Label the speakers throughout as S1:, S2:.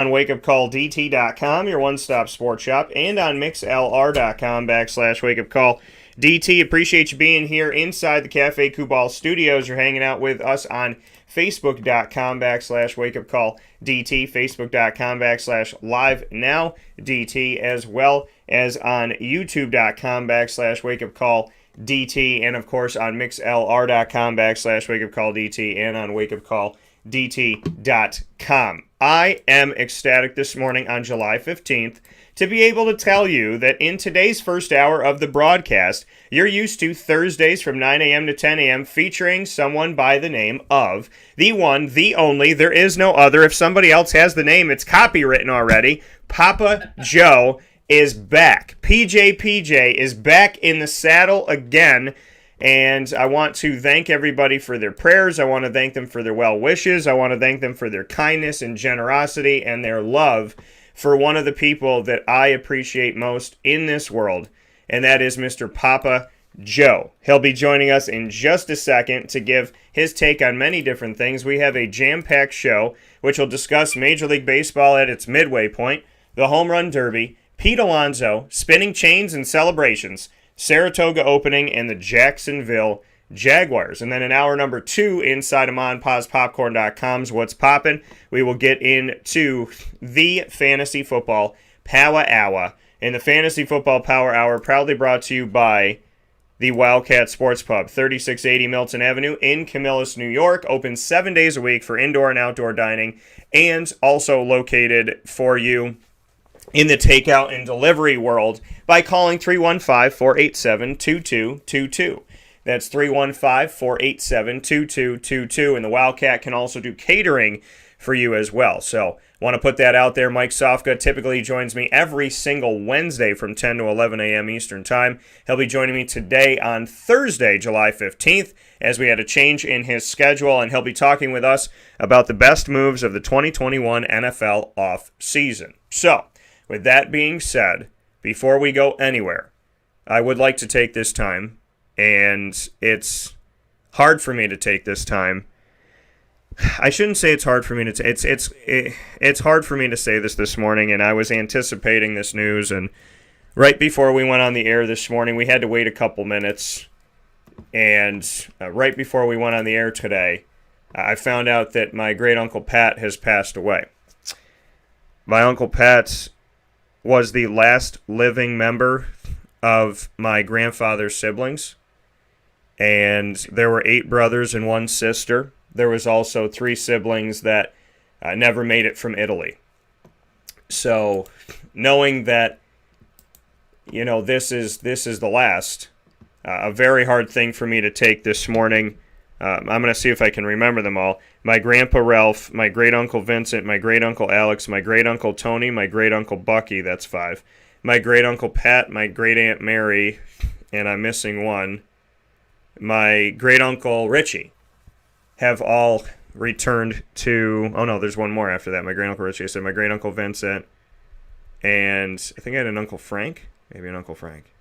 S1: on WakeUpCallDT.com, your one-stop sports shop, and on MixLR.com/WakeUpCallDT. Appreciate you being here inside the Cafe Kubal studios. You're hanging out with us on Facebook.com/WakeUpCallDT, Facebook.com/LiveNowDT, as well as on YouTube.com/WakeUpCallDT, and of course on MixLR.com/WakeUpCallDT, and on WakeUpCallDT.com. I am ecstatic this morning on July 15th to be able to tell you that in today's first hour of the broadcast, you're used to Thursdays from 9 a.m. to 10 a.m. featuring someone by the name of the one, the only, there is no other. If somebody else has the name, it's copywritten already. Papa Joe is back. PJ is back in the saddle again. And I want to thank everybody for their prayers. I want to thank them for their well wishes. I want to thank them for their kindness and generosity and their love for one of the people that I appreciate most in this world, and that is Mr. Papa Joe. He'll be joining us in just a second to give his take on many different things. We have a jam-packed show which will discuss Major League Baseball at its midway point, the Home Run Derby, Pete Alonso, spinning chains and celebrations, Saratoga Opening, and the Jacksonville Jaguars. And then in hour number 2, inside of MonPazPopcorn.com's What's Poppin', we will get into the Fantasy Football Power Hour. And the Fantasy Football Power Hour proudly brought to you by the Wildcat Sports Pub, 3680 Milton Avenue in Camillus, New York. Open 7 days a week for indoor and outdoor dining, and also located for you in the takeout and delivery world by calling 315-487-2222. That's 315-487-2222. And the Wildcat can also do catering for you as well. So want to put that out there. Mike Sofka typically joins me every single Wednesday from 10 to 11 a.m. Eastern Time. He'll be joining me today on Thursday, July 15th, as we had a change in his schedule, and he'll be talking with us about the best moves of the 2021 NFL offseason. So, with that being said, before we go anywhere, I would like to take this time, and it's hard for me to take this time. I shouldn't say it's hard for me to it's hard for me to say this morning, and I was anticipating this news, and right before we went on the air this morning, we had to wait a couple minutes, and right before we went on the air today, I found out that my great-uncle Pat has passed away. My Uncle Pat was the last living member of my grandfather's siblings, and there were 8 brothers and 1 sister. There was also 3 siblings that never made it from Italy. So, knowing that, this is the last, a very hard thing for me to take this morning. I'm going to see if I can remember them all. My grandpa Ralph, my great-uncle Vincent, my great-uncle Alex, my great-uncle Tony, my great-uncle Bucky, that's 5. My great-uncle Pat, my great-aunt Mary, and I'm missing one. My great-uncle Richie have all returned to... Oh, no, there's one more after that. My great-uncle Richie, I said my great-uncle Vincent, and I think I had an Uncle Frank. Maybe an Uncle Frank.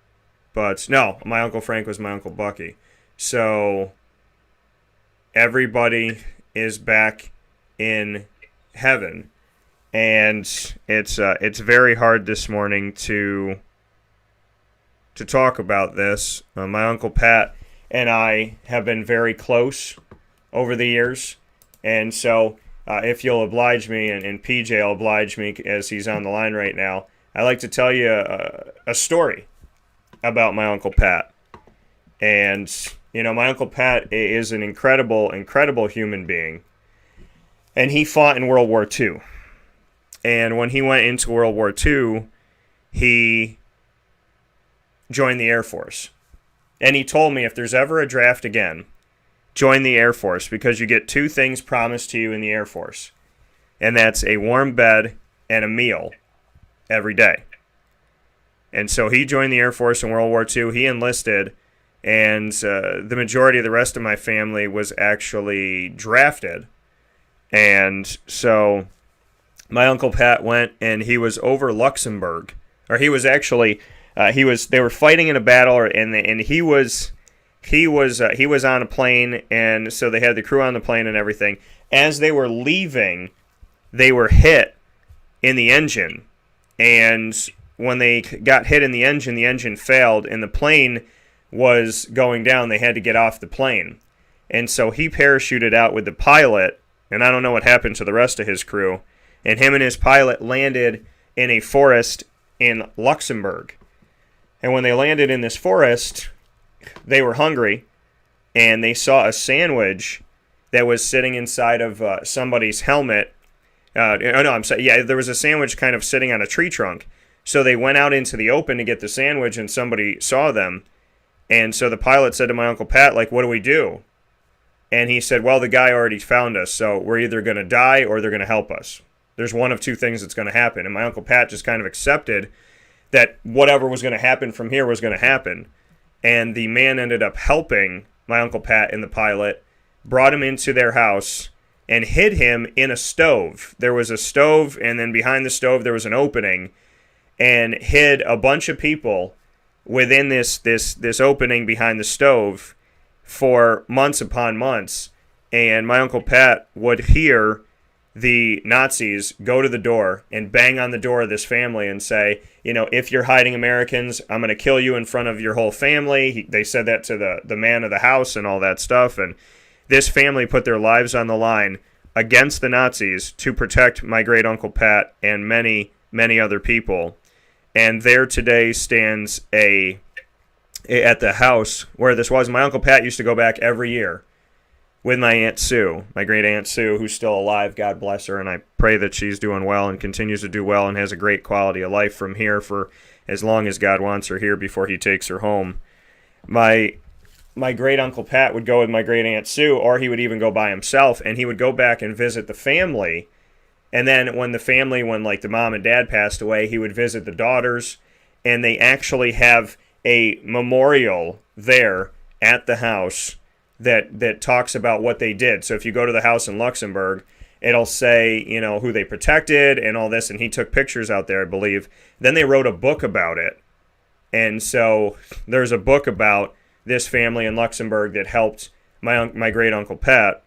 S1: But, no, my Uncle Frank was my Uncle Bucky. So, everybody is back in heaven, and it's very hard this morning to talk about this. My Uncle Pat and I have been very close over the years, and so if you'll oblige me, and PJ will oblige me as he's on the line right now, I'd like to tell you a story about my Uncle Pat. And my Uncle Pat is an incredible, incredible human being. And he fought in World War II. And when he went into World War II, he joined the Air Force. And he told me, if there's ever a draft again, join the Air Force, because you get 2 things promised to you in the Air Force. And that's a warm bed and a meal every day. And so he joined the Air Force in World War II. He enlisted. And the majority of the rest of my family was actually drafted. And so my Uncle Pat went, and he was over Luxembourg. Or he was actually, they were fighting in a battle, and he was on a plane, and so they had the crew on the plane and everything. As they were leaving, they were hit in the engine. And when they got hit in the engine failed, and the plane was going down. They had to get off the plane. And so he parachuted out with the pilot, and I don't know what happened to the rest of his crew, and him and his pilot landed in a forest in Luxembourg. And when they landed in this forest, they were hungry, and they saw a sandwich that was sitting inside of somebody's helmet. There was a sandwich kind of sitting on a tree trunk. So they went out into the open to get the sandwich, and somebody saw them. And so the pilot said to my Uncle Pat, like, what do we do? And he said, well, the guy already found us, so we're either going to die or they're going to help us. There's one of two things that's going to happen. And my Uncle Pat just kind of accepted that whatever was going to happen from here was going to happen. And the man ended up helping my Uncle Pat and the pilot, brought him into their house, and hid him in a stove. There was a stove, and then behind the stove there was an opening, and hid a bunch of people within this opening behind the stove for months upon months. And my Uncle Pat would hear the Nazis go to the door and bang on the door of this family and say, if you're hiding Americans, I'm going to kill you in front of your whole family. They said that to the man of the house and all that stuff. And this family put their lives on the line against the Nazis to protect my great Uncle Pat and many, many other people. And there today stands at the house where this was. My Uncle Pat used to go back every year with my Aunt Sue, my great Aunt Sue, who's still alive. God bless her, and I pray that she's doing well and continues to do well and has a great quality of life from here for as long as God wants her here before he takes her home. My great Uncle Pat would go with my great Aunt Sue, or he would even go by himself, and he would go back and visit the family. And then when the mom and dad passed away, he would visit the daughters, and they actually have a memorial there at the house that talks about what they did. So if you go to the house in Luxembourg, it'll say, who they protected and all this, and he took pictures out there, I believe. Then they wrote a book about it. And so there's a book about this family in Luxembourg that helped my great Uncle Pat.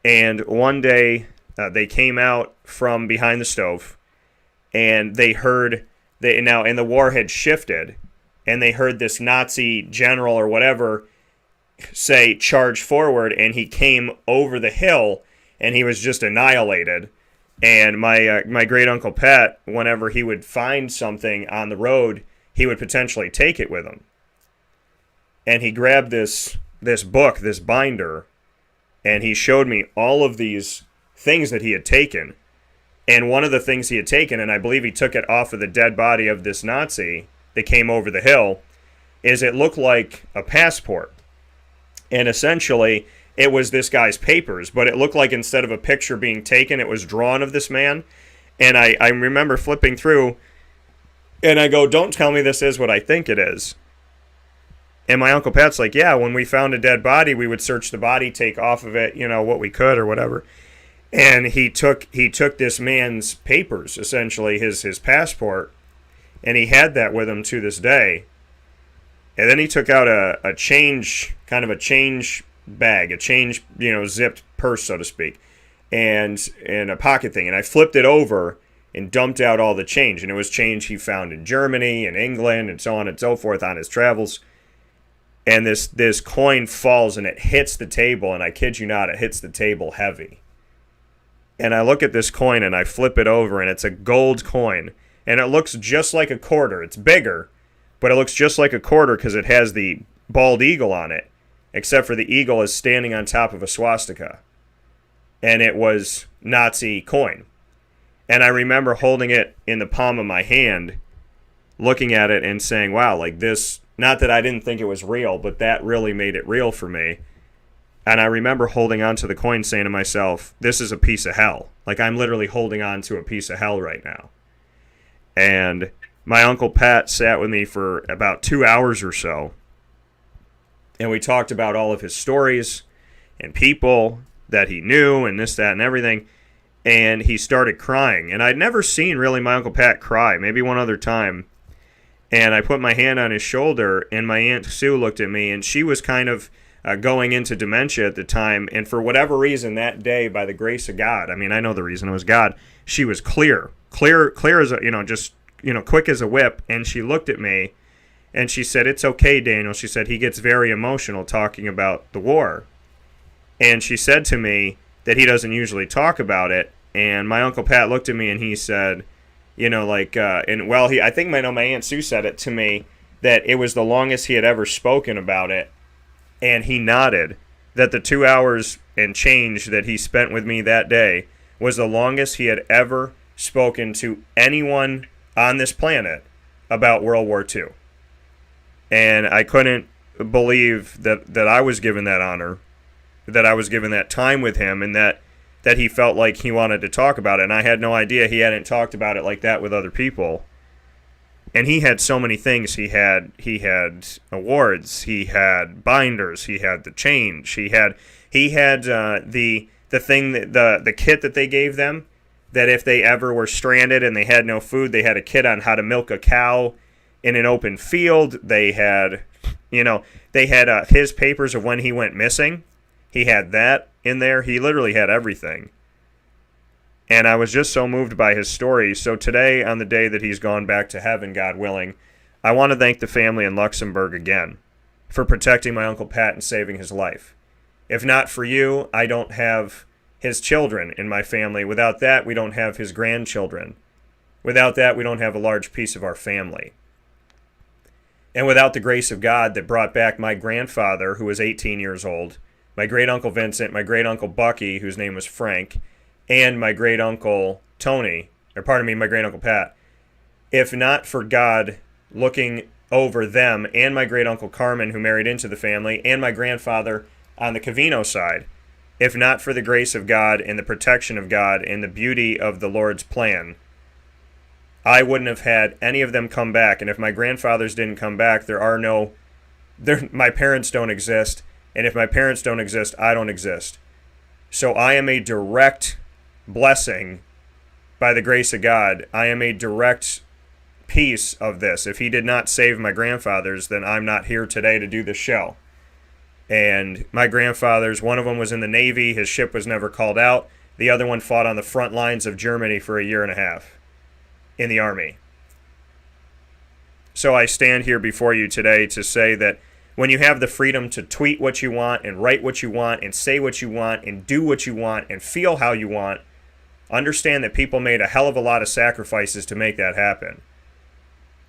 S1: And one day they came out from behind the stove, and they heard and the war had shifted, and they heard this Nazi general or whatever say, charge forward, and he came over the hill, and he was just annihilated. And my great Uncle Pat, whenever he would find something on the road, he would potentially take it with him. And he grabbed this book, this binder, and he showed me all of these things that he had taken. And one of the things he had taken, and I believe he took it off of the dead body of this Nazi that came over the hill, is it looked like a passport. And essentially, it was this guy's papers, but it looked like instead of a picture being taken, it was drawn of this man. And I remember flipping through, and I go, don't tell me this is what I think it is. And my Uncle Pat's like, yeah, when we found a dead body, we would search the body, take off of it, what we could or whatever. And he took this man's papers, essentially his passport, and he had that with him to this day. And then he took out a change bag, a change, zipped purse, so to speak, and a pocket thing. And I flipped it over and dumped out all the change. And it was change he found in Germany and England and so on and so forth on his travels. And this coin falls and it hits the table, and I kid you not, it hits the table heavy. And I look at this coin and I flip it over, and it's a gold coin. And it looks just like a quarter. It's bigger, but it looks just like a quarter because it has the bald eagle on it, except for the eagle is standing on top of a swastika. And it was Nazi coin. And I remember holding it in the palm of my hand, looking at it and saying, wow, like this, not that I didn't think it was real, but that really made it real for me. And I remember holding on to the coin saying to myself, this is a piece of hell. Like I'm literally holding on to a piece of hell right now. And my Uncle Pat sat with me for about 2 hours or so. And we talked about all of his stories and people that he knew and this, that, and everything. And he started crying. And I'd never seen really my Uncle Pat cry, maybe one other time. And I put my hand on his shoulder, and my Aunt Sue looked at me, and she was kind of going into dementia at the time. And for whatever reason that day, by the grace of God, I mean, I know the reason, it was God, she was clear as a, just, quick as a whip. And she looked at me and she said, "It's okay, Daniel." She said, "He gets very emotional talking about the war." And she said to me that he doesn't usually talk about it. And my Uncle Pat looked at me and he said, I think my Aunt Sue said it to me, that it was the longest he had ever spoken about it. And he nodded that the 2 hours and change that he spent with me that day was the longest he had ever spoken to anyone on this planet about World War II. And I couldn't believe that I was given that honor, that I was given that time with him, and that he felt like he wanted to talk about it. And I had no idea he hadn't talked about it like that with other people. And he had so many things. He had awards, he had binders, he had the change, he had the thing that the kit that they gave them, that if they ever were stranded and they had no food, they had a kit on how to milk a cow in an open field. They had his papers of when he went missing. He had that in there. He literally had everything. And I was just so moved by his story. So today, on the day that he's gone back to heaven, God willing, I want to thank the family in Luxembourg again for protecting my Uncle Pat and saving his life. If not for you, I don't have his children in my family. Without that, we don't have his grandchildren. Without that, we don't have a large piece of our family. And without the grace of God that brought back my grandfather, who was 18 years old, my great-uncle Vincent, my great-uncle Bucky, whose name was Frank, and my great-uncle Tony, my great-uncle Pat, if not for God looking over them, and my great-uncle Carmen, who married into the family, and my grandfather on the Cavino side, if not for the grace of God and the protection of God and the beauty of the Lord's plan, I wouldn't have had any of them come back. And if my grandfathers didn't come back, my parents don't exist. And if my parents don't exist, I don't exist. So I am a direct blessing by the grace of God. I am a direct piece of this. If he did not save my grandfathers, then I'm not here today to do this show. And my grandfathers, one of them was in the Navy. His ship was never called out. The other one fought on the front lines of Germany for a year and a half in the Army. So I stand here before you today to say that when you have the freedom to tweet what you want and write what you want and say what you want and do what you want and feel how you want, understand that people made a hell of a lot of sacrifices to make that happen.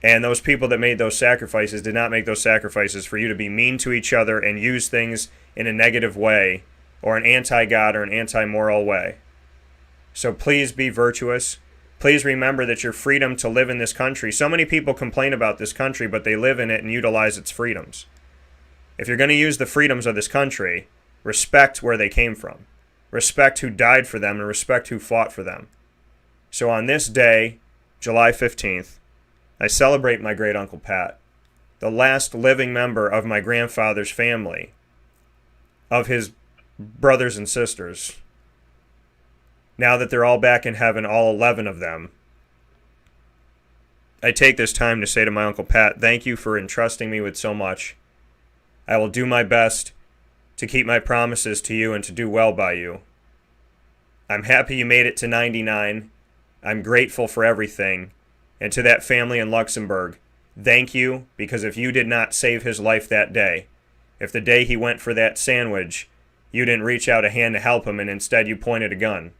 S1: And those people that made those sacrifices did not make those sacrifices for you to be mean to each other and use things in a negative way or an anti-God or an anti-moral way. So please be virtuous. Please remember that your freedom to live in this country, so many people complain about this country, but they live in it and utilize its freedoms. If you're going to use the freedoms of this country, respect where they came from. Respect who died for them and respect who fought for them. So on this day, July 15th, I celebrate my great-uncle Pat, the last living member of my grandfather's family, of his brothers and sisters. Now that they're all back in heaven, all 11 of them, I take this time to say to my Uncle Pat, thank you for entrusting me with so much. I will do my best to keep my promises to you and to do well by you. I'm happy you made it to 99. I'm grateful for everything. And to that family in Luxembourg, thank you, because if you did not save his life that day, if the day he went for that sandwich, you didn't reach out a hand to help him and instead you pointed a gun,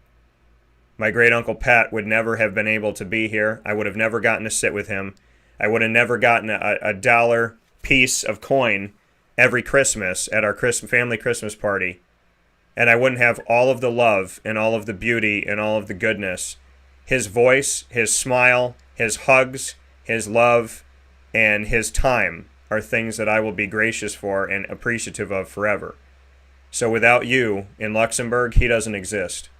S1: my great-uncle Pat would never have been able to be here. I would have never gotten to sit with him. I would have never gotten a dollar piece of coin every Christmas at our family Christmas party. And I wouldn't have all of the love and all of the beauty and all of the goodness. His voice, his smile, his hugs, his love, and his time are things that I will be gracious for and appreciative of forever. So without you in Luxembourg, he doesn't exist.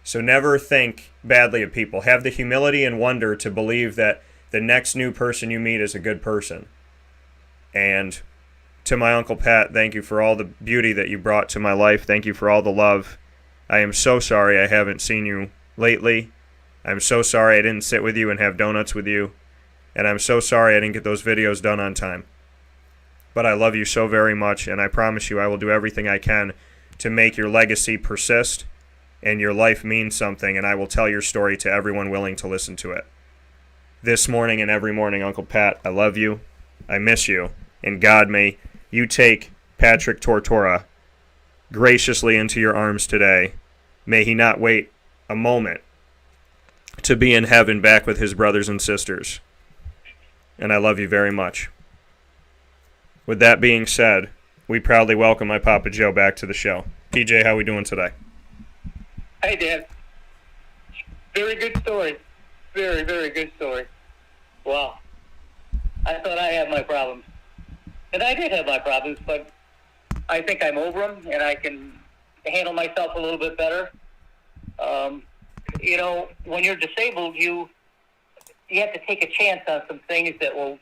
S1: So never think badly of people. Have the humility and wonder to believe that the next new person you meet is a good person. And to my Uncle Pat, thank you for all the beauty that you brought to my life. Thank you for all the love. I am so sorry I haven't seen you lately. I'm so sorry I didn't sit with you and have donuts with you. And I'm so sorry I didn't get those videos done on time. but I love you so very much, and I promise you I will do everything I can to make your legacy persist and your life mean something, and I will tell your story to everyone willing to listen to it. This morning and every morning, Uncle Pat, I love you, I miss you, and God, may you take Patrick Tortora graciously into your arms today. May he not wait a moment to be in heaven back with his brothers and sisters. And I love you very much. With that being said, we proudly welcome my Papa Joe back to the show. PJ, how we doing today?
S2: Hey, Dan. Very good story. Very, very good story. Wow. I thought I had my problems. And I did have my problems, but I think I'm over them, and I can handle myself a little bit better. When you're disabled, you have to take a chance on some things that will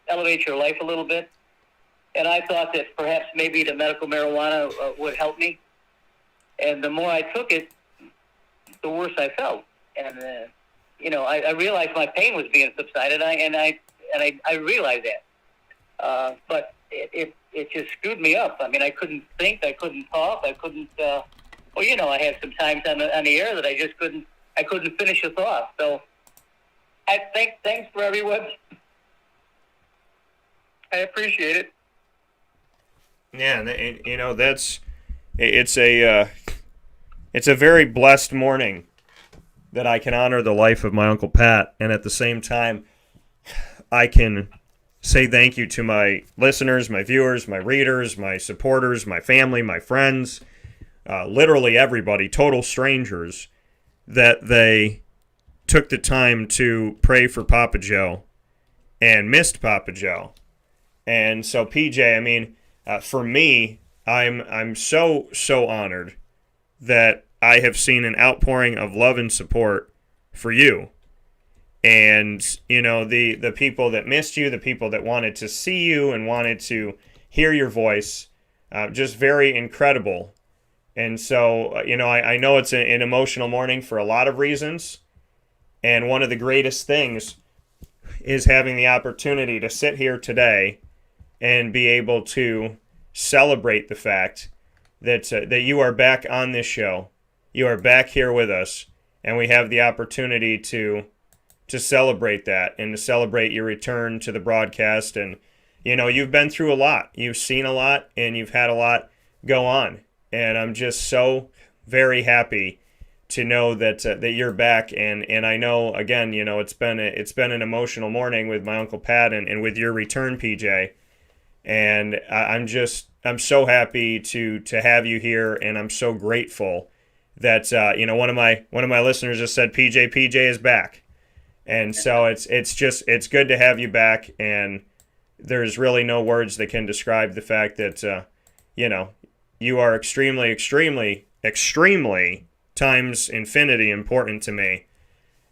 S2: elevate your life a little bit. And I thought that perhaps maybe the medical marijuana would help me. And the more I took it, the worse I felt. And I realized my pain was being subsided, and I realized that. But it just screwed me up. I mean, I couldn't think, I couldn't talk, I couldn't. I had some times on the air that I couldn't finish a thought. So, thanks for everyone. I appreciate it.
S1: Yeah, it's a very blessed morning that I can honor the life of my Uncle Pat, and at the same time, I can say thank you to my listeners, my viewers, my readers, my supporters, my family, my friends, literally everybody, total strangers, that they took the time to pray for Papa Joe and missed Papa Joe. And so, PJ, I mean, for me, I'm so honored that I have seen an outpouring of love and support for you. And, the people that missed you, the people that wanted to see you and wanted to hear your voice, just very incredible. And so, I know it's an emotional morning for a lot of reasons. And one of the greatest things is having the opportunity to sit here today and be able to celebrate the fact that you are back on this show. You are back here with us, and we have the opportunity to celebrate that and to celebrate your return to the broadcast. And, you've been through a lot. You've seen a lot, and you've had a lot go on. And I'm just so very happy to know that you're back. And I know, again, it's been an emotional morning with my Uncle Pat and with your return, PJ. And I'm so happy to have you here, and I'm so grateful that one of my listeners just said PJ is back. And so it's good to have you back, and there's really no words that can describe the fact that you are extremely, extremely, extremely times infinity important to me,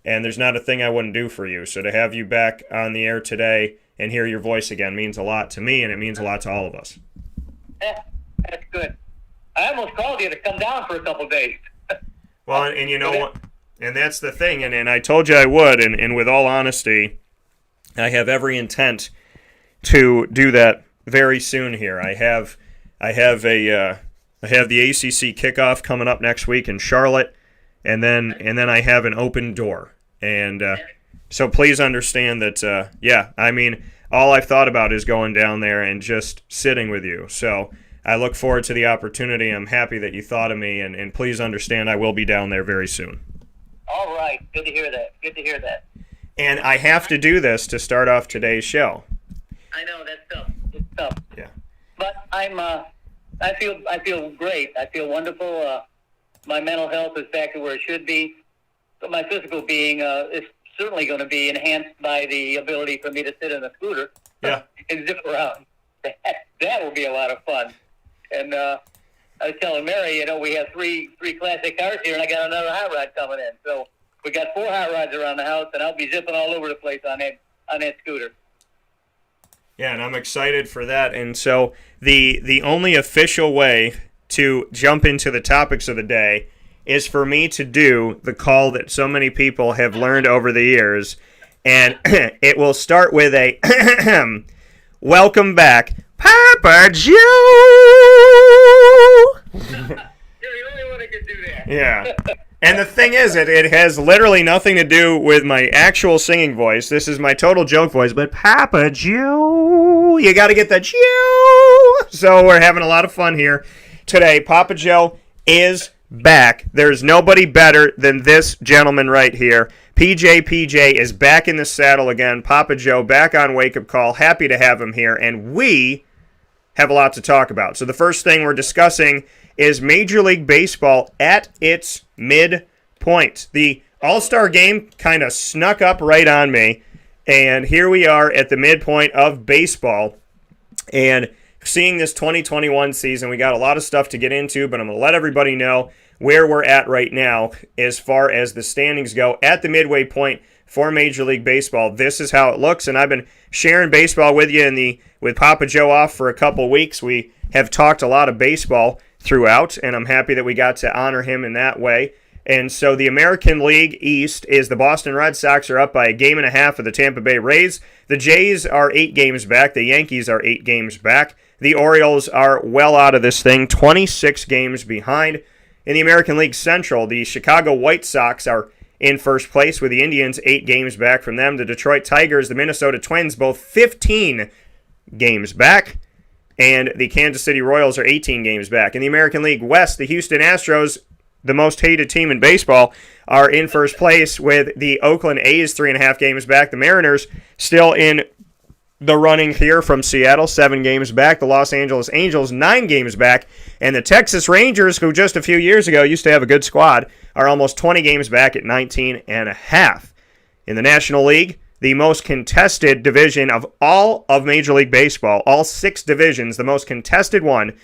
S1: and there's not a thing I wouldn't do for you. So to have you back on the air today and hear your voice again means a lot to me, and it means a lot to all of us.
S2: Yeah, that's good. I almost called you to come down for a couple of days.
S1: Well, and you know what? And that's the thing, and I told you I would, and with all honesty, I have every intent to do that very soon here. I have the ACC kickoff coming up next week in Charlotte, and then I have an open door. And so please understand that, all I've thought about is going down there and just sitting with you. So I look forward to the opportunity. I'm happy that you thought of me, and please understand I will be down there very soon.
S2: All right. Good to hear that.
S1: And I have to do this to start off today's show.
S2: I know, that's tough. It's tough.
S1: Yeah.
S2: But I feel great. I feel wonderful. My mental health is back to where it should be. But my physical being is certainly going to be enhanced by the ability for me to sit in a scooter and zip around. That will be a lot of fun. And I was telling Mary, we have three classic cars here, and I got another hot rod coming in. So we got 4 hot rods around the house, and I'll be zipping all over the place on that scooter.
S1: Yeah, and I'm excited for that. And so the only official way to jump into the topics of the day is for me to do the call that so many people have learned over the years. And it will start with a welcome back, Papa Joe.
S2: You're the only one that can do that.
S1: Yeah. And the thing is, it has literally nothing to do with my actual singing voice. This is my total joke voice. But Papa Joe, you got to get the Joe. So we're having a lot of fun here today. Papa Joe is back. There's nobody better than this gentleman right here. PJ is back in the saddle again. Papa Joe back on Wake Up Call. Happy to have him here. And we have a lot to talk about. So the first thing we're discussing is Major League Baseball at its midpoint. The All-Star game kind of snuck up right on me, and here we are at the midpoint of baseball. And seeing this 2021 season, we got a lot of stuff to get into, but I'm going to let everybody know where we're at right now as far as the standings go at the midway point for Major League Baseball. This is how it looks, and I've been sharing baseball with you with Papa Joe off for a couple weeks. We have talked a lot of baseball throughout, and I'm happy that we got to honor him in that way. And so the American League East is the Boston Red Sox are up by 1.5 games of the Tampa Bay Rays. The Jays are 8 games back. The Yankees are 8 games back. The Orioles are well out of this thing, 26 games behind. In the American League Central, the Chicago White Sox are in first place with the Indians 8 games back from them. The Detroit Tigers, the Minnesota Twins, both 15 games back. And the Kansas City Royals are 18 games back. In the American League West, the Houston Astros, the most hated team in baseball, are in first place with the Oakland A's 3.5 games back. The Mariners still in the running here from Seattle, 7 games back. The Los Angeles Angels, 9 games back. And the Texas Rangers, who just a few years ago used to have a good squad, are almost 20 games back at 19.5. In the National League, the most contested division of all of Major League Baseball, all 6 divisions, the most contested one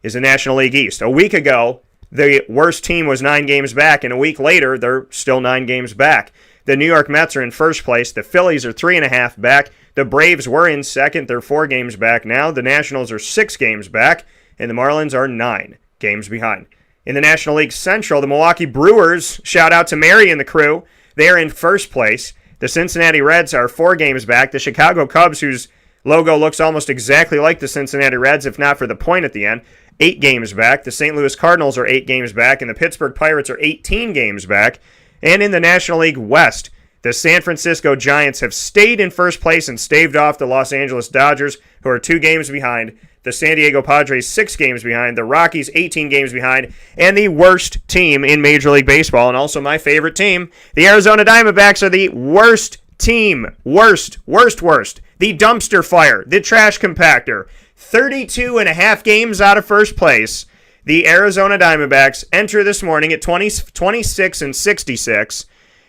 S1: is the National League East. A week ago, the worst team was 9 games back, and a week later, they're still 9 games back. The New York Mets are in first place. The Phillies are 3.5 back. The Braves were in second. They're 4 games back now. The Nationals are 6 games back, and the Marlins are 9 games behind. In the National League Central, the Milwaukee Brewers, shout out to Mary and the crew, they're in first place. The Cincinnati Reds are 4 games back. The Chicago Cubs, whose logo looks almost exactly like the Cincinnati Reds, if not for the point at the end, 8 games back. The St. Louis Cardinals are 8 games back, and the Pittsburgh Pirates are 18 games back. And in the National League West, the San Francisco Giants have stayed in first place and staved off the Los Angeles Dodgers, who are 2 games behind. The San Diego Padres, 6 games behind. The Rockies, 18 games behind. And the worst team in Major League Baseball, and also my favorite team, the Arizona Diamondbacks, are the worst team. Worst. The dumpster fire. The trash compactor. 32.5 games out of first place. The Arizona Diamondbacks enter this morning at 26-66,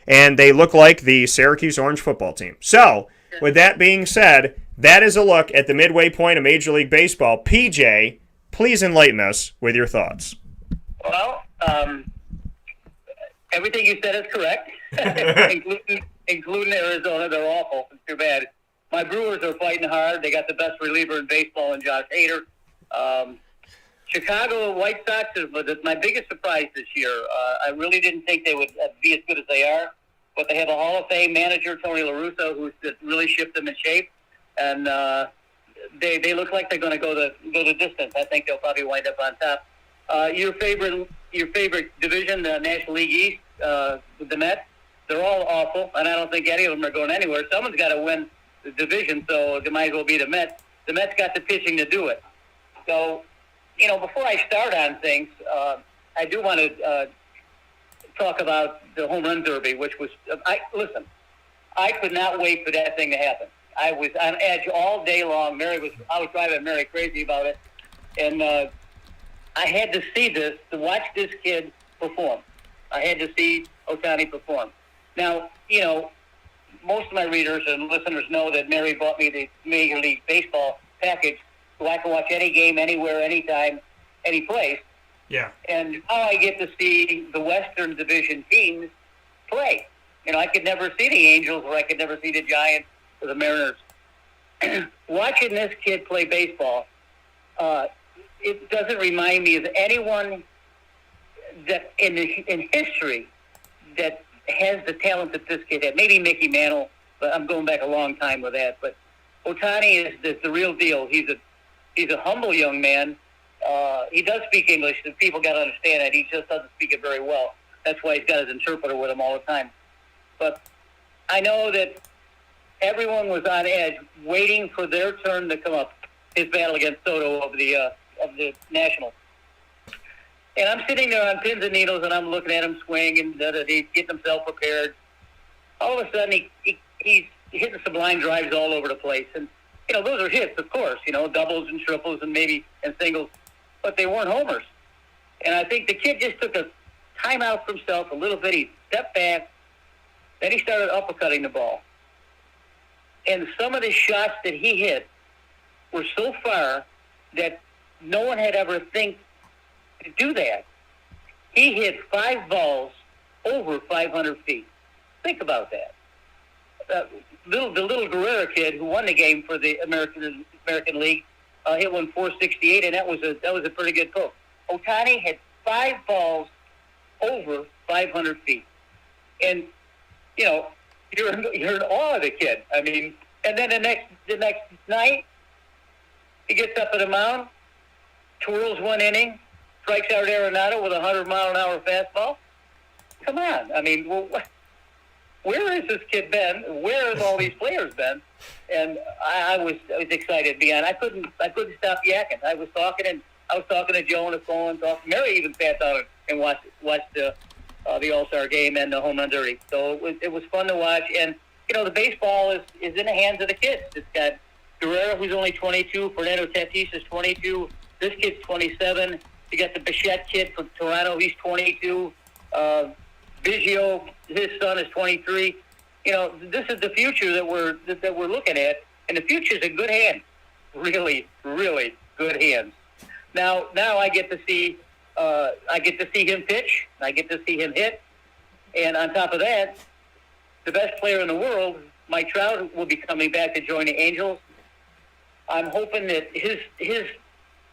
S1: and they look like the Syracuse Orange football team. So, with that being said, that is a look at the midway point of Major League Baseball. PJ, please enlighten us with your thoughts.
S2: Well, everything you said is correct, including Arizona. They're awful. It's too bad. My Brewers are fighting hard. They got the best reliever in baseball in Josh Hader. Chicago White Sox is my biggest surprise this year. I really didn't think they would be as good as they are, but they have a Hall of Fame manager, Tony La Russa, who's really shifted them in shape, and they look like they're going to go the distance. I think they'll probably wind up on top. Your favorite division, the National League East, with the Mets, they're all awful, and I don't think any of them are going anywhere. Someone's got to win the division, so it might as well be the Mets. The Mets got the pitching to do it. So, before I start on things, I do want to talk about the home run derby, which was listen, I could not wait for that thing to happen. I was on edge all day long. I was driving Mary crazy about it, and I had to see this, to watch this kid perform. I had to see Ohtani perform. Now, most of my readers and listeners know that Mary bought me the Major League Baseball package, so I can watch any game, anywhere, anytime, any place.
S1: Yeah. And
S2: now I get to see the Western Division teams play. I could never see the Angels, or I could never see the Giants or the Mariners. Watching this kid play baseball, it doesn't remind me of anyone that in history that has the talent that this kid had. Maybe Mickey Mantle, but I'm going back a long time with that. But Otani is the real deal. He's a humble young man. He does speak English, and people got to understand that. He just doesn't speak it very well. That's why he's got his interpreter with him all the time. But I know that everyone was on edge, waiting for their turn to come up. His battle against Soto of the Nationals. And I'm sitting there on pins and needles, and I'm looking at him swing, and he's getting himself prepared. All of a sudden, he's hitting some line drives all over the place. And, those are hits, of course, doubles and triples and maybe and singles. But they weren't homers. And I think the kid just took a timeout for himself a little bit. He stepped back. Then he started uppercutting the ball. And some of the shots that he hit were so far that no one had ever think to do that. He hit 5 balls over 500 feet. Think about that. The little Guerrero kid who won the game for the American League hit one 468, and that was a pretty good poke. Otani had 5 balls over 500 feet, and you're in awe of the kid. I mean, and then the next night he gets up at the mound, twirls 1 inning, strikes out Arenado with a 100-mile-an-hour fastball. Come on, I mean, where has this kid been? Where have all these players been? And I was excited beyond. I couldn't stop yakking. I was talking to Joe on the phone. Mary even sat down and watched the All-Star game and the home run derby. So it was fun to watch. And the baseball is in the hands of the kids. It's got Guerrero, who's only 22. Fernando Tatis is 22. This kid's 27. You got the Bichette kid from Toronto. He's 22. Biggio, his son, is 23. This is the future that we're looking at, and the future's in good hands. Really, really good hands. Now I get to see him pitch. I get to see him hit, and on top of that, the best player in the world, Mike Trout, will be coming back to join the Angels. I'm hoping that his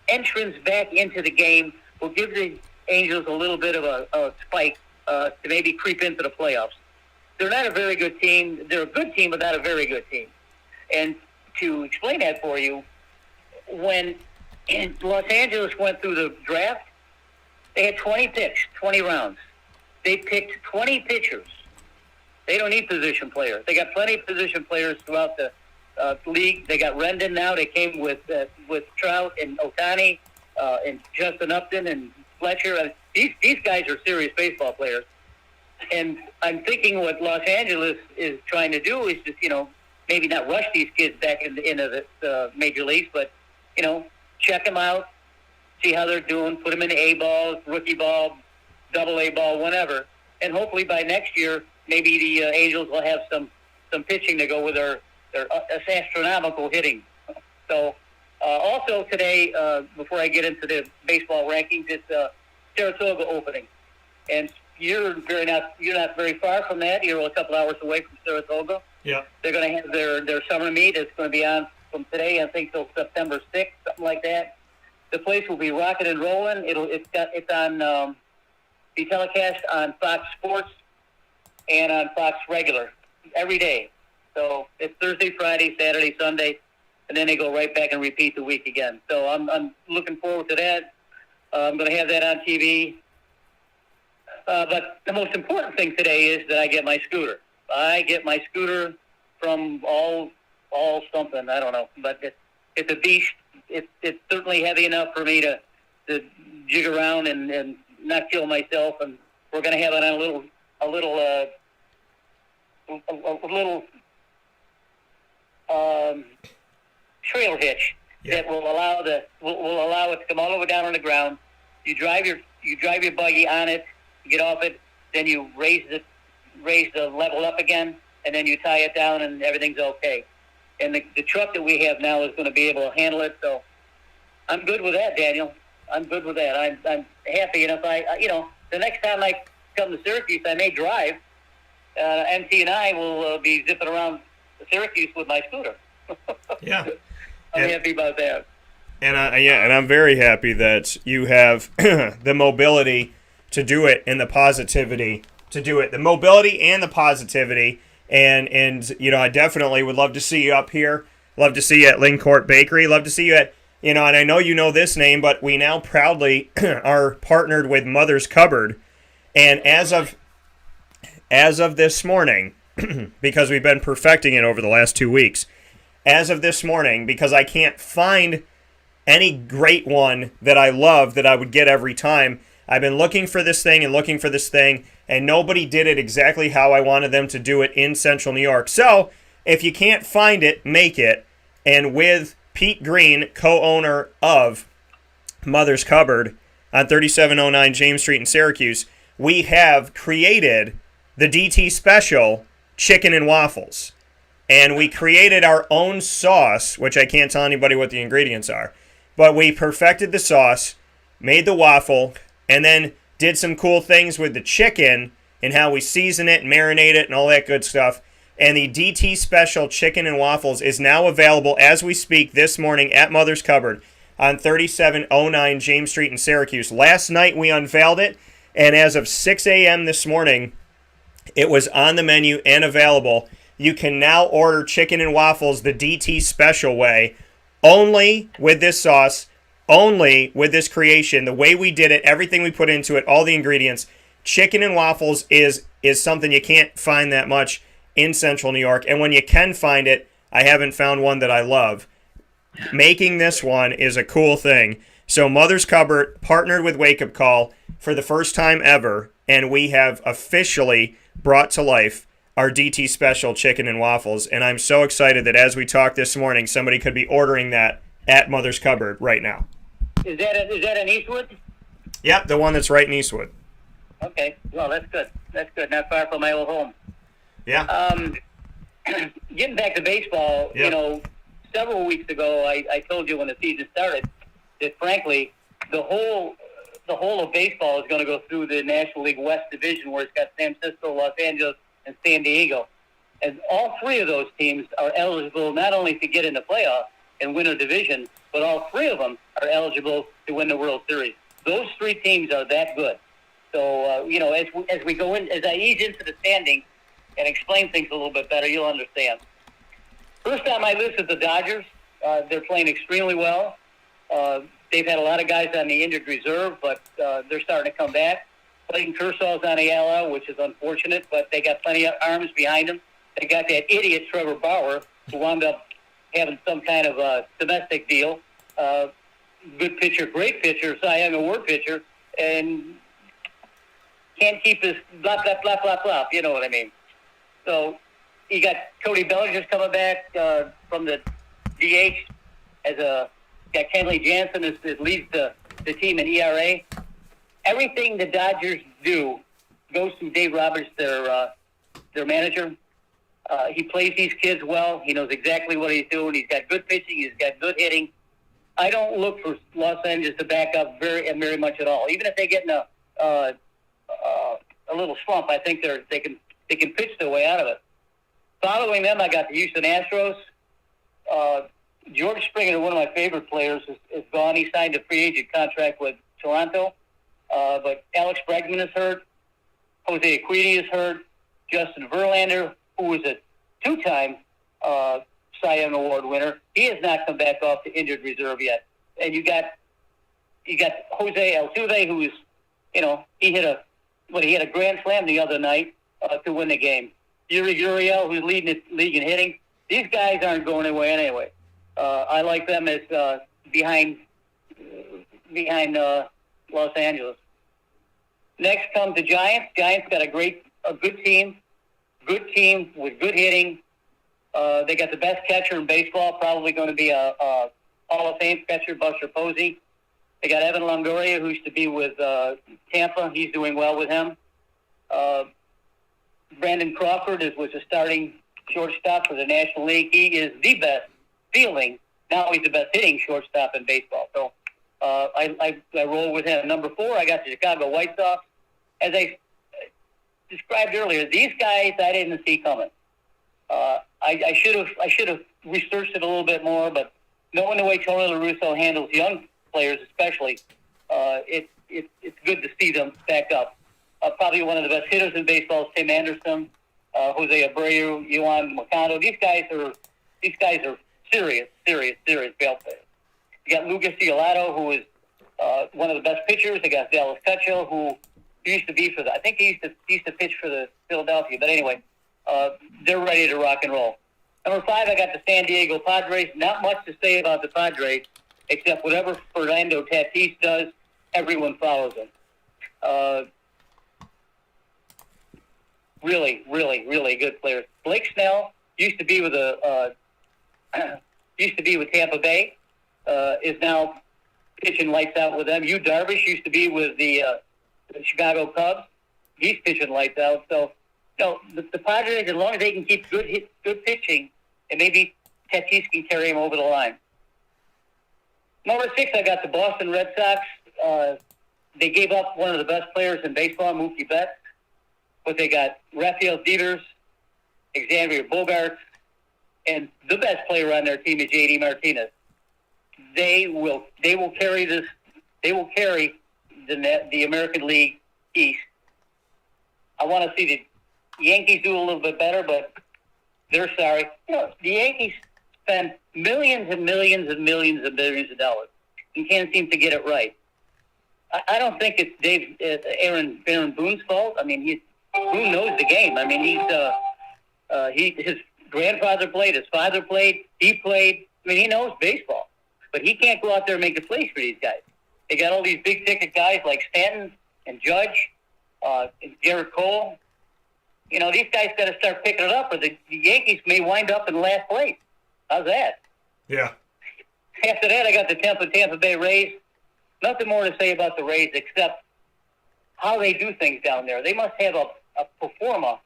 S2: entrance back into the game will give the Angels a little bit of a spike to maybe creep into the playoffs. They're not a very good team. They're a good team, but not a very good team. And to explain that for you, when Los Angeles went through the draft, they had 20 picks, 20 rounds. They picked 20 pitchers. They don't need position players. They got plenty of position players throughout the league. They got Rendon now. They came with Trout and Otani and Justin Upton and Fletcher. These guys are serious baseball players. And I'm thinking what Los Angeles is trying to do is just, maybe not rush these kids back into the major leagues, but, check them out, see how they're doing, put them in A ball, rookie ball, double A ball, whatever. And hopefully by next year, maybe the Angels will have some pitching to go with their astronomical hitting. So also today, before I get into the baseball rankings, it's Saratoga Opening. And you're not very far from that. You're a couple hours away from Saratoga.
S3: Yeah. They're
S2: going to have their summer meet. It's going to be on from today, I think, till September 6th, something like that. The place will be rocking and rolling. It's on be telecast on Fox Sports and on Fox Regular every day. So it's Thursday, Friday, Saturday, Sunday, and then they go right back and repeat the week again. So I'm looking forward to that. I'm going to have that on TV. But the most important thing today is that I get my scooter. I get my scooter from all something, I don't know, but it's a beast. It's certainly heavy enough for me to jig around and not kill myself. And we're going to have it on a little trail hitch that will allow it to come all the way down on the ground. You drive your buggy on it. You get off it, then you raise the level up again, and then you tie it down, and everything's okay. And the truck that we have now is going to be able to handle it. So I'm good with that, Daniel. I'm good with that. I'm happy. And if the next time I come to Syracuse, I may drive. MT and I will be zipping around Syracuse with my scooter.
S3: Yeah,
S2: I'm happy about that.
S1: And I'm very happy that you have the mobility to do it and the positivity to do it. The mobility and the positivity. And I definitely would love to see you up here Love to see you at Lincourt Bakery. Love to see you at, and I know you know this name, but we now proudly are partnered with Mother's Cupboard. And as of this morning, because we've been perfecting it over the last 2 weeks, as of this morning, because I can't find any great one that I love that I would get every time, I've been looking for this thing, and nobody did it exactly how I wanted them to do it in Central New York. So, if you can't find it, make it. And with Pete Green, co-owner of Mother's Cupboard on 3709 James Street in Syracuse, we have created the DT Special Chicken and Waffles. And we created our own sauce, which I can't tell anybody what the ingredients are. But we perfected the sauce, made the waffle, and then did some cool things with the chicken and how we season it and marinate it and all that good stuff. And the DT Special Chicken and Waffles is now available as we speak this morning at Mother's Cupboard on 3709 James Street in Syracuse. Last night we unveiled it, and as of 6 a.m. this morning, it was on the menu and available. You can now order chicken and waffles the DT Special way, only with this sauce, only with this creation, the way we did it, everything we put into it, all the ingredients. Chicken and waffles is something you can't find that much in Central New York, and when you can find it, I haven't found one that I love. Making this one is a cool thing. So Mother's Cupboard partnered with WakeUpCall for the first time ever, and we have officially brought to life our DT Special Chicken and Waffles, and I'm so excited that as we talk this morning, somebody could be ordering that at Mother's Cupboard right now.
S2: Is that in Eastwood?
S1: Yep, the one that's right in Eastwood.
S2: Okay, well, that's good. That's good. Not far from my old home.
S1: Yeah.
S2: Getting back to baseball,
S1: Yep.
S2: Several weeks ago, I told you when the season started that, frankly, the whole of baseball is going to go through the National League West Division, where it's got San Francisco, Los Angeles, and San Diego. And all three of those teams are eligible not only to get in the playoffs and win a division, but all three of them are eligible to win the World Series. Those three teams are that good. So, as we go in, as I ease into the standings and explain things a little bit better, you'll understand. First on my list is the Dodgers. They're playing extremely well. They've had a lot of guys on the injured reserve, but they're starting to come back. Clayton Kershaw's on the IL, which is unfortunate, but they got plenty of arms behind them. They got that idiot Trevor Bauer, who wound up having some kind of a domestic deal. Good pitcher, great pitcher, Cy Young Award pitcher, and can't keep his blah, blah, blah, blah, blah. You know what I mean? So you got Cody Bellinger's coming back from the DH got Kenley Jansen that leads the team in ERA. Everything the Dodgers do goes through Dave Roberts, their manager. He plays these kids well. He knows exactly what he's doing. He's got good pitching. He's got good hitting. I don't look for Los Angeles to back up very much at all. Even if they get in a little slump, I think they can pitch their way out of it. Following them, I got the Houston Astros. George Springer, one of my favorite players, is gone. He signed a free agent contract with Toronto. But Alex Bregman is hurt. Jose Urquidy is hurt. Justin Verlander, who was a two-time Cy Young Award winner, he has not come back off the injured reserve yet. And you got Jose Altuve, who is, he had a grand slam the other night to win the game. Yuri Gurriel, who's leading the league in hitting. These guys aren't going away anyway. I like them as behind Los Angeles. Next comes the Giants. Giants got a good team with good hitting. They got the best catcher in baseball, probably going to be a Hall of Fame catcher, Buster Posey. They got Evan Longoria, who used to be with Tampa. He's doing well with him. Brandon Crawford was a starting shortstop for the National League. He is the best fielding. Now he's the best hitting shortstop in baseball. So I roll with him. Number 4, I got the Chicago White Sox. As I described earlier, these guys I didn't see coming. I should have researched it a little bit more, but knowing the way Tony La Russa handles young players, especially, it's good to see them back up. Probably one of the best hitters in baseball is Tim Anderson, Jose Abreu, Yohan Moncada. These guys are serious ball player. You got Lucas Giolato, who is one of the best pitchers. They got Dallas Keuchel, who used to be for the. I think he used to pitch for the Philadelphia. But anyway, they're ready to rock and roll. Number 5, I got the San Diego Padres. Not much to say about the Padres, except whatever Fernando Tatis does, everyone follows him. Really good players. Blake Snell used to be with Tampa Bay. Is now pitching lights out with them. Yu Darvish used to be with the Chicago Cubs. He's pitching lights out. So, the Padres, as long as they can keep good pitching, and maybe Tatis can carry him over the line. Number 6, I got the Boston Red Sox. They gave up one of the best players in baseball, Mookie Betts, but they got Rafael Devers, Xavier Bogaerts, and the best player on their team is J.D. Martinez. They will carry this. They will carry the American League East. I want to see the Yankees do a little bit better, but they're sorry. The Yankees spend millions and millions and millions and millions of dollars and can't seem to get it right. I don't think it's Aaron Boone's fault. I mean, Boone knows the game. I mean, his grandfather played, his father played, he played. I mean, he knows baseball, but he can't go out there and make a place for these guys. They got all these big ticket guys like Stanton and Judge, and Garrett Cole. These guys got to start picking it up, or the Yankees may wind up in last place. How's that?
S1: Yeah.
S2: After that, I got the Tampa Bay Rays. Nothing more to say about the Rays except how they do things down there. They must have a pro forma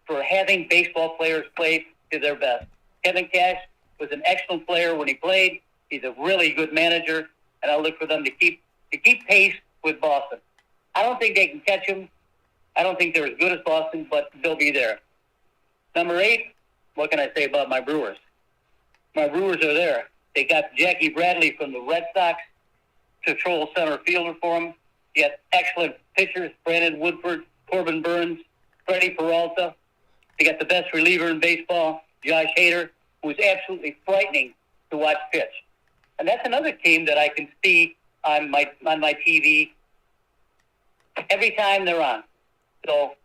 S2: for having baseball players play to their best. Kevin Cash was an excellent player when he played. He's a really good manager, and I look for them to keep pace with Boston. I don't think they can catch him. I don't think they're as good as Boston, but they'll be there. Number 8, what can I say about my Brewers? My Brewers are there. They got Jackie Bradley from the Red Sox to troll center fielder for them. You got excellent pitchers, Brandon Woodford, Corbin Burns, Freddie Peralta. They got the best reliever in baseball, Josh Hader, who's absolutely frightening to watch pitch. And that's another team that I can see on my TV every time they're on. So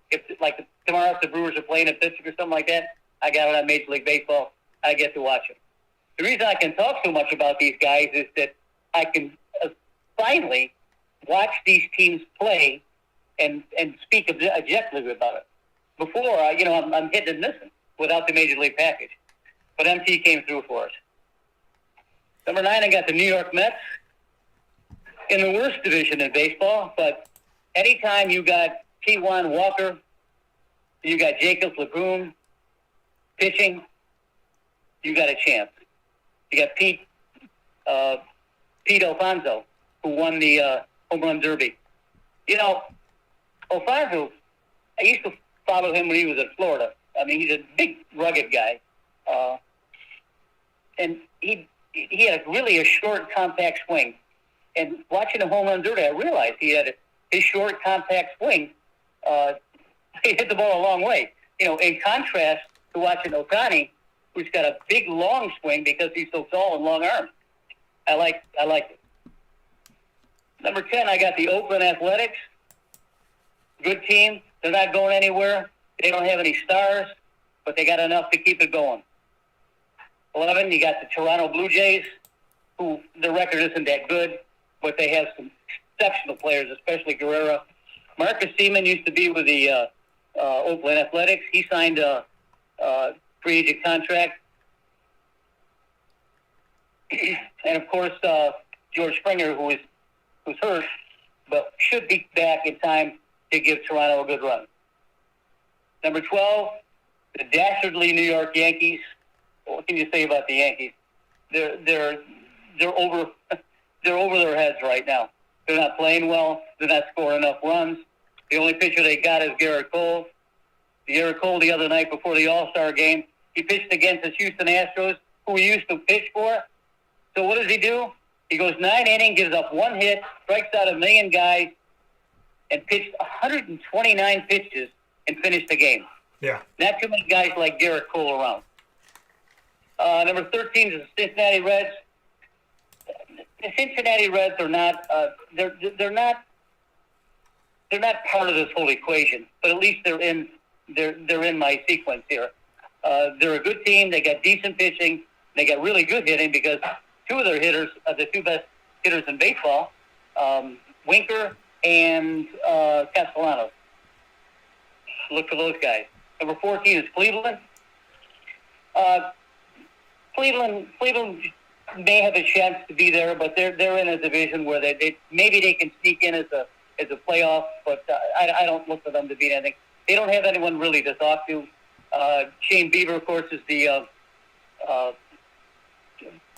S2: tomorrow if the Brewers are playing at Pittsburgh or something like that, I got it on Major League Baseball. I get to watch them. The reason I can talk so much about these guys is that I can finally watch these teams play and speak objectively about it. Before, I'm hitting and missing without the Major League package. But MT came through for us. Number 9, I got the New York Mets in the worst division in baseball. But anytime you got T1 Walker, you got Jacob LeBron pitching, you got a chance. You got Pete Alfonso, who won the home run derby. Alfonso, I used to follow him when he was in Florida. I mean, he's a big, rugged guy. And he had a short, compact swing. And watching the home run derby, I realized his short, compact swing, he hit the ball a long way. In contrast to watching Ohtani, who's got a big, long swing because he's so tall and long arms. I like it. Number 10, I got the Oakland Athletics. Good team. They're not going anywhere. They don't have any stars, but they got enough to keep it going. 11, you got the Toronto Blue Jays, who their record isn't that good, but they have some exceptional players, especially Guerrero. Marcus Seaman used to be with the Oakland Athletics. He signed a free agent contract. And, of course, George Springer, who's hurt, but should be back in time to give Toronto a good run. Number 12, the dastardly New York Yankees. What can you say about the Yankees? They're over their heads right now. They're not playing well. They're not scoring enough runs. The only pitcher they got is Garrett Cole. Garrett Cole the other night before the All-Star game, he pitched against the Houston Astros, who he used to pitch for. So what does he do? He goes 9 innings, gives up 1 hit, strikes out 1 million guys, and pitched 129 pitches and finished the game.
S1: Yeah.
S2: Not too many guys like Garrett Cole around. Number 13 is the Cincinnati Reds. The Cincinnati Reds are not they're not part of this whole equation, but at least they're in my sequence here. They're a good team. They got decent pitching. They got really good hitting because two of their hitters are the two best hitters in baseball, Winker and Castellanos. Look for those guys. Number 14 is Cleveland. Cleveland may have a chance to be there, but they're in a division where they maybe they can sneak in as a playoff, but I don't look for them to beat anything. They don't have anyone really to talk to. Shane Bieber, of course, is the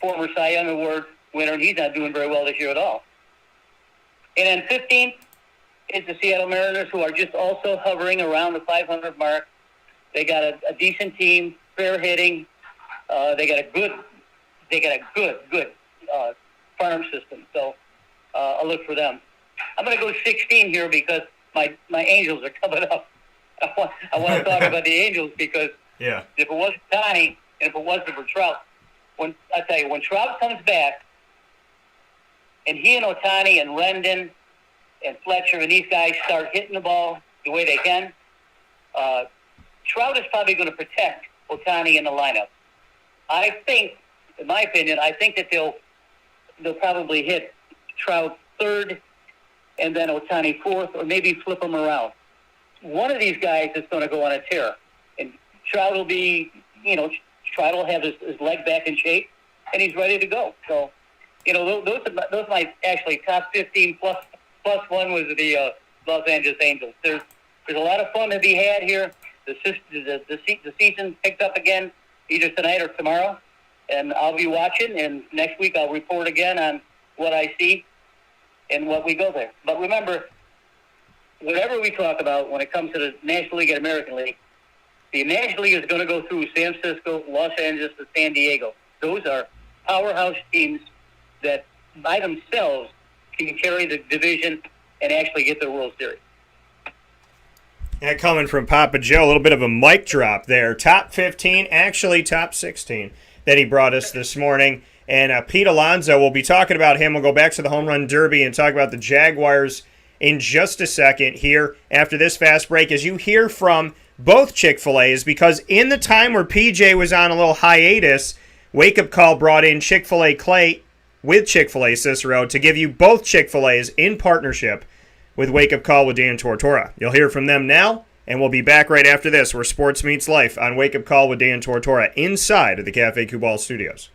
S2: former Cy Young Award winner, and he's not doing very well this year at all. And then 15 is the Seattle Mariners, who are just also hovering around the 500 mark. They got a decent team, fair hitting. They got a good farm system. So I'll look for them. I'm going to go 16 here because my Angels are coming up. I want to talk about the Angels because if it wasn't Tani and if it wasn't for Trout, when Trout comes back and he and Ohtani and Rendon and Fletcher and these guys start hitting the ball the way they can, Trout is probably going to protect Ohtani in the lineup. I think, in my opinion, that they'll probably hit Trout third and then Ohtani fourth, or maybe flip them around. One of these guys is going to go on a tear, and Trout will be, Trout will have his leg back in shape, and he's ready to go. So, those are my actually top 15 plus one was the Los Angeles Angels. There's a lot of fun to be had here. The season picked up again either tonight or tomorrow, and I'll be watching, and next week I'll report again on what I see and what we go there. But remember, whatever we talk about when it comes to the National League and American League, the National League is going to go through San Francisco, Los Angeles, and San Diego. Those are powerhouse teams that by themselves can carry the division and actually get the World Series.
S1: And coming from Papa Joe, a little bit of a mic drop there. Top 15, actually top 16 that he brought us this morning. And Pete Alonso, we'll be talking about him. We'll go back to the Home Run Derby and talk about the Jaguars in just a second here after this fast break. As you hear from both Chick-fil-A's, because in the time where PJ was on a little hiatus, Wake Up Call brought in Chick-fil-A Clay with Chick-fil-A Cicero to give you both Chick-fil-A's in partnership with Wake Up Call with Dan Tortora. You'll hear from them now, and we'll be back right after this, where sports meets life on Wake Up Call with Dan Tortora inside of the Cafe Kubal Studios.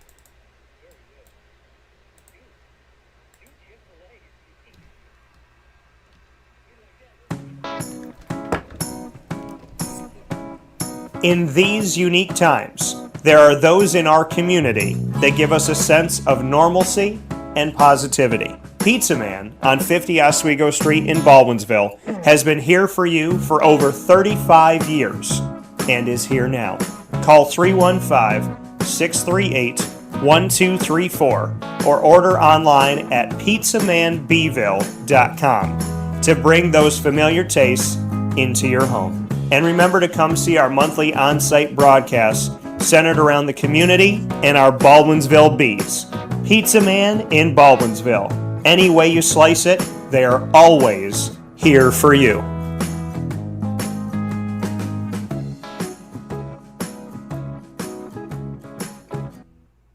S1: In these unique times, there are those in our community that give us a sense of normalcy and positivity. Pizza Man on 50 Oswego Street in Baldwinsville has been here for you for over 35 years and is here now. Call 315-638-1234 or order online at pizzamanbville.com to bring those familiar tastes into your home. And remember to come see our monthly on-site broadcasts centered around the community and our Baldwinsville Bees. Pizza Man in Baldwinsville. Any way you slice it, they are always here for you.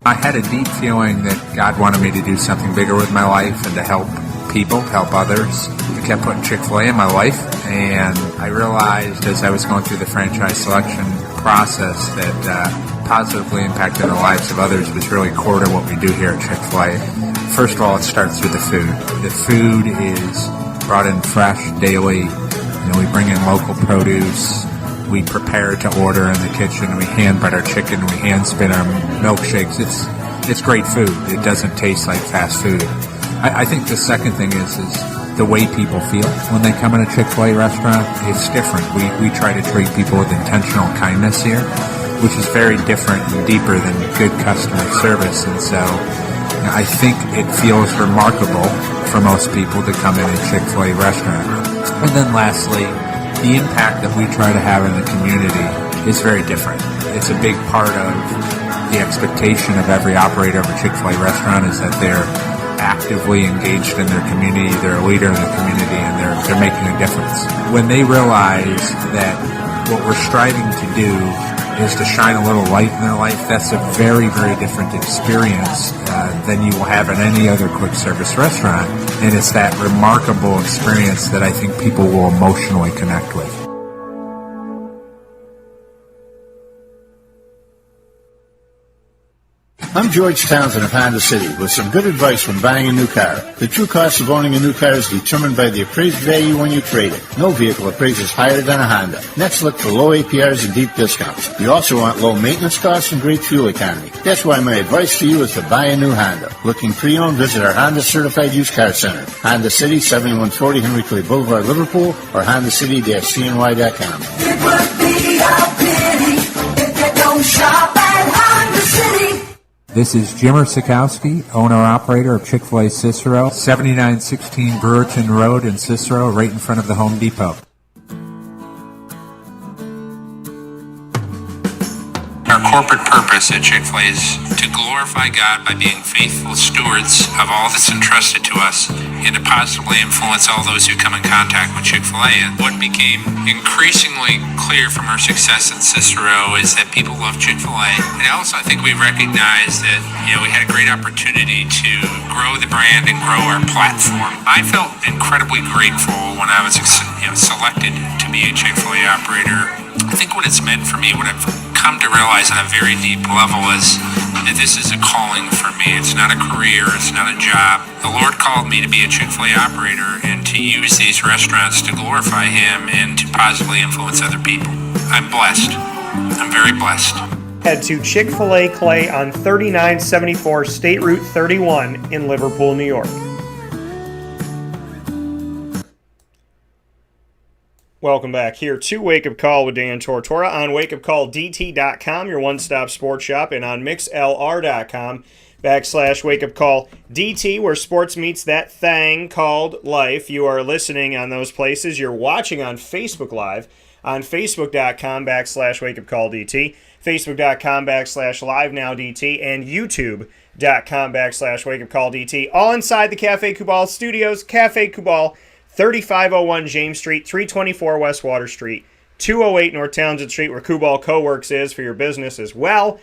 S3: I had a deep feeling that God wanted me to do something bigger with my life and to help people, help others. I kept putting Chick-fil-A in my life, and I realized as I was going through the franchise selection process that positively impacting the lives of others was really core to what we do here at Chick-fil-A. First of all, it starts with the food. The food is brought in fresh daily. We bring in local produce. We prepare to order in the kitchen. We hand bread our chicken. We hand spin our milkshakes. It's great food. It doesn't taste like fast food. I think the second thing is the way people feel when they come in a Chick-fil-A restaurant. It's different. We try to treat people with intentional kindness here, which is very different and deeper than good customer service. And so I think it feels remarkable for most people to come in a Chick-fil-A restaurant. And then lastly, the impact that we try to have in the community is very different. it's a big part of the expectation of every operator of a Chick-fil-A restaurant is that they're actively engaged in their community, they're a leader in the community, and they're making a difference. When they realize that what we're striving to do is to shine a little light in their life, that's a very, very different experience than you will have in any other quick service restaurant. And it's that remarkable experience that I think people will emotionally connect with.
S4: I'm George Townsend of Honda City with some good advice when buying a new car. The true cost of owning a new car is determined by the appraised value when you trade it. No vehicle appraises higher than a Honda. Next, look for low APRs and deep discounts. You also want low maintenance costs and great fuel economy. That's why my advice to you is to buy a new Honda. Looking pre-owned, visit our Honda Certified Used Car Center. Honda City, 7140 Henry Clay Boulevard, Liverpool, or HondaCity-CNY.com.
S5: It would be a pity if you don't shop at Honda City.
S3: This is Jimmer Sikowski, owner-operator of Chick-fil-A Cicero, 7916 Brewerton Road in Cicero, right in front of the Home Depot. Our corporate purpose at Chick-fil-A is to glorify God by being faithful stewards of all that's entrusted to us and to positively influence all those who come in contact with Chick-fil-A. And what became increasingly clear from our success in Cicero is that people love Chick-fil-A. And also I think we recognized that, we had a great opportunity to grow the brand and grow our platform. I felt incredibly grateful when I was selected to be a Chick-fil-A operator. I think what it's meant for me, what I've come to realize on a very deep level is that this is a calling for me. It's not a career, it's not a job. The Lord called me to be a Chick-fil-A operator and to use these restaurants to glorify Him and to positively influence other people. I'm blessed. I'm very blessed.
S1: Head to Chick-fil-A Clay on 3974 State Route 31 in Liverpool, New York. Welcome back here to Wake Up Call with Dan Tortora on WakeUpCallDT.com, your one-stop sports shop, and on MixLR.com/WakeUpCallDT, where sports meets that thing called life. You are listening on those places. You're watching on Facebook Live on Facebook.com/WakeUpCallDT, Facebook.com/LiveNowDT, and YouTube.com/WakeUpCallDT, all inside the Cafe Kubal Studios. Cafe Kubal, 3501 James Street, 324 West Water Street, 208 North Townsend Street, where Kubal Co-works is for your business as well.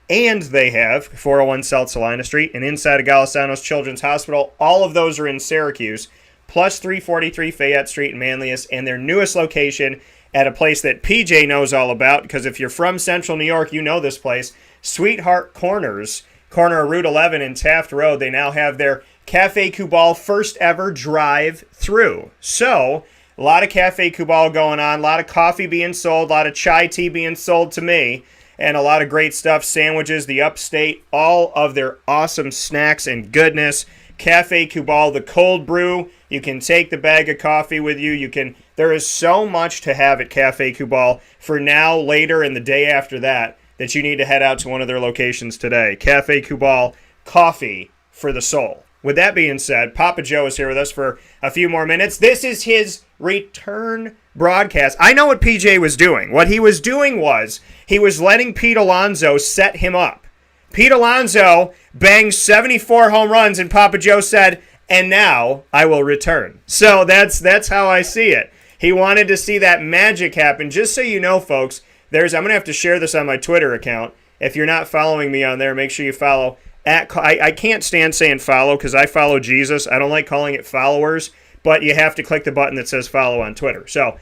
S1: And they have 401 South Salina Street and inside of Galisanos Children's Hospital. All of those are in Syracuse, plus 343 Fayette Street in Manlius, and their newest location at a place that PJ knows all about, because if you're from Central New York, you know this place, Sweetheart Corners, corner of Route 11 and Taft Road. They now have their Cafe Kubal first ever drive-through. So, a lot of Cafe Kubal going on, a lot of coffee being sold, a lot of chai tea being sold to me, and a lot of great stuff, sandwiches, the upstate, all of their awesome snacks and goodness. Cafe Kubal, the cold brew, you can take the bag of coffee with you. There is so much to have at Cafe Kubal for now, later, and the day after that you need to head out to one of their locations today. Cafe Kubal, coffee for the soul. With that being said, Papa Joe is here with us for a few more minutes. This is his return broadcast. I know what PJ was doing. What he was doing was he was letting Pete Alonso set him up. Pete Alonso banged 74 home runs, and Papa Joe said, and now I will return. So that's how I see it. He wanted to see that magic happen. Just so you know, folks, I'm going to have to share this on my Twitter account. If you're not following me on there, make sure you follow. I can't stand saying follow because I follow Jesus. I don't like calling it followers, but you have to click the button that says follow on Twitter. So,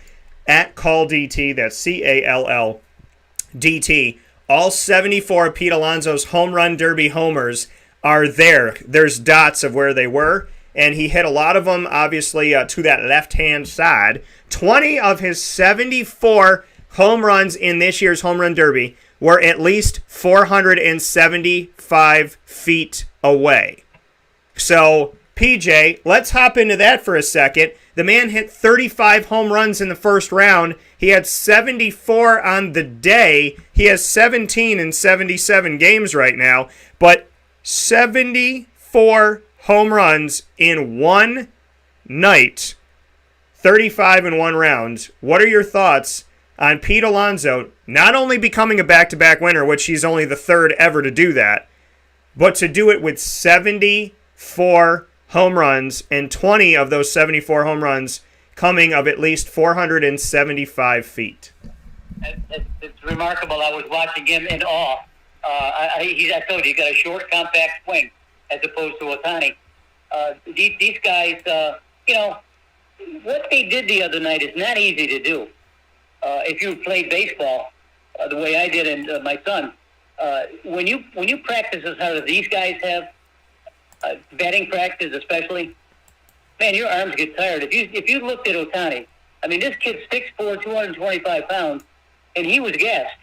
S1: at CallDT, that's CallDT, all 74 of Pete Alonso's home run derby homers are there. There's dots of where they were, and he hit a lot of them, obviously, to that left-hand side. 20 of his 74 home runs in this year's home run derby were at least 475 feet away. So, PJ, let's hop into that for a second. The man hit 35 home runs in the first round. He had 74 on the day. He has 17 in 77 games right now. But 74 home runs in one night, 35 in one round. What are your thoughts on Pete Alonso not only becoming a back-to-back winner, which he's only the third ever to do that, but to do it with 74 home runs, and 20 of those 74 home runs coming of at least 475 feet.
S2: It's remarkable. I was watching him in awe. I told you, he's got a short, compact swing as opposed to Ohtani. These guys, what they did the other night is not easy to do. If you played baseball the way I did and my son, when you practice as hard as these guys have, batting practice especially, man, your arms get tired. If you looked at Ohtani, I mean, this kid's 6'4", 225 pounds, and he was gassed.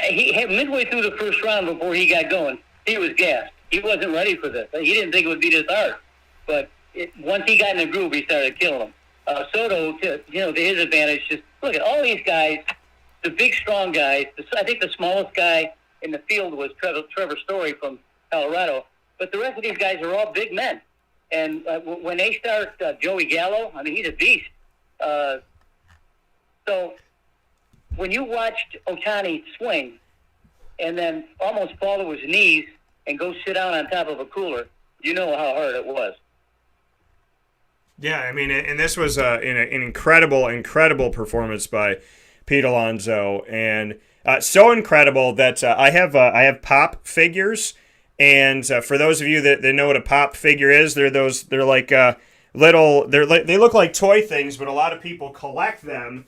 S2: He had midway through the first round before he got going, he was gassed. He wasn't ready for this. He didn't think it would be this hard. But once he got in the groove, he started killing them. Soto, to his advantage, just look at all these guys, the big, strong guys. I think the smallest guy in the field was Trevor Story from Colorado. But the rest of these guys are all big men. And when they start Joey Gallo, I mean, he's a beast. So when you watched Ohtani swing and then almost fall to his knees and go sit down on top of a cooler, you know how hard it was.
S1: Yeah, I mean, and this was an incredible performance by Pete Alonso, and so incredible that I have pop figures. And for those of you that know what a pop figure is, they look like toy things, but a lot of people collect them.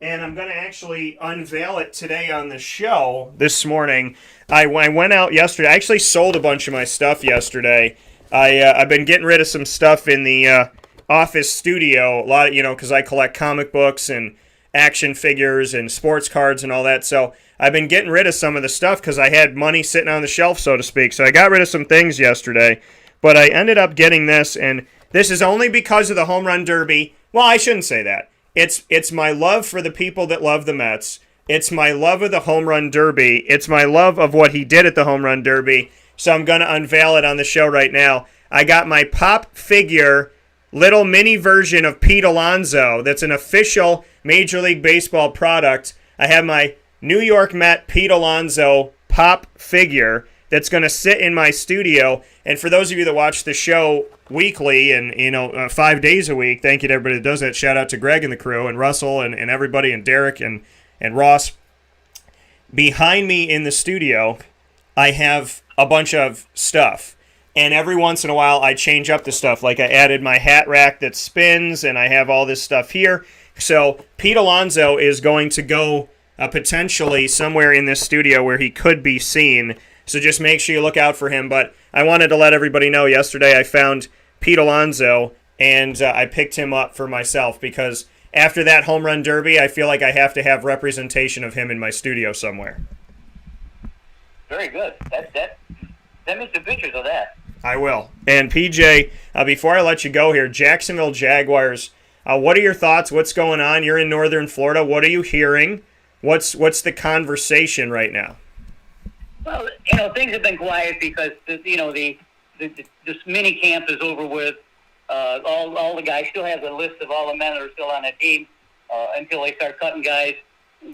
S1: And I'm going to actually unveil it today on the show this morning. I went out yesterday. I actually sold a bunch of my stuff yesterday. I've been getting rid of some stuff in the office studio, a lot, because I collect comic books and action figures and sports cards and all that. So I've been getting rid of some of the stuff because I had money sitting on the shelf, so to speak. So I got rid of some things yesterday, but I ended up getting this, and this is only because of the home run derby. Well, I shouldn't say that. It's my love for the people that love the Mets. It's my love of the home run derby. It's my love of what he did at the home run derby. So I'm going to unveil it on the show right now. I got my pop figure little mini version of Pete Alonso. That's an official Major League Baseball product. I have my New York Met Pete Alonso pop figure that's going to sit in my studio. And for those of you that watch the show weekly and 5 days a week, thank you to everybody that does that. Shout out to Greg and the crew and Russell and everybody and Derek and Ross. Behind me in the studio, I have a bunch of stuff. And every once in a while, I change up the stuff. Like I added my hat rack that spins, and I have all this stuff here. So Pete Alonso is going to go potentially somewhere in this studio where he could be seen. So just make sure you look out for him. But I wanted to let everybody know yesterday I found Pete Alonso, and I picked him up for myself because after that home run derby, I feel like I have to have representation of him in my studio somewhere.
S2: Very good. Send me some pictures of that.
S1: I will. And PJ, before I let you go here, Jacksonville Jaguars, what are your thoughts? What's going on? You're in northern Florida. What are you hearing? What's the conversation right now?
S2: Well, things have been quiet because this mini camp is over with. All the guys still have the list of all the men that are still on the team until they start cutting guys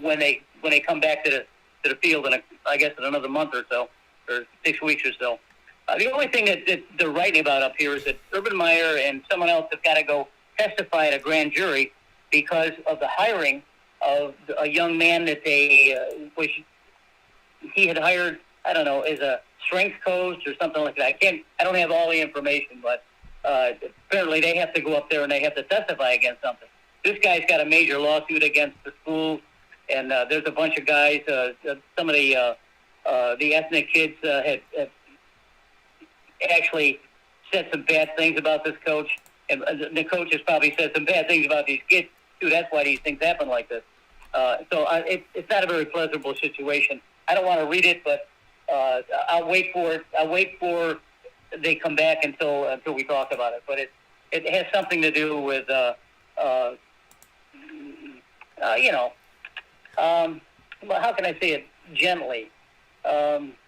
S2: when they come back to the field in another month or so, or 6 weeks or so. The only thing that they're writing about up here is that Urban Meyer and someone else have got to go testify at a grand jury because of the hiring of a young man that he had hired, I don't know, as a strength coach or something like that. I don't have all the information, but apparently they have to go up there and they have to testify against something. This guy's got a major lawsuit against the school, and there's a bunch of guys. Some of the ethnic kids had actually said some bad things about this coach, and the coach has probably said some bad things about these kids too. That's why these things happen like this. It's not a very pleasurable situation. I don't want to read it, but I'll wait for it. I'll wait for they come back until we talk about it. But it has something to do with how can I say it gently?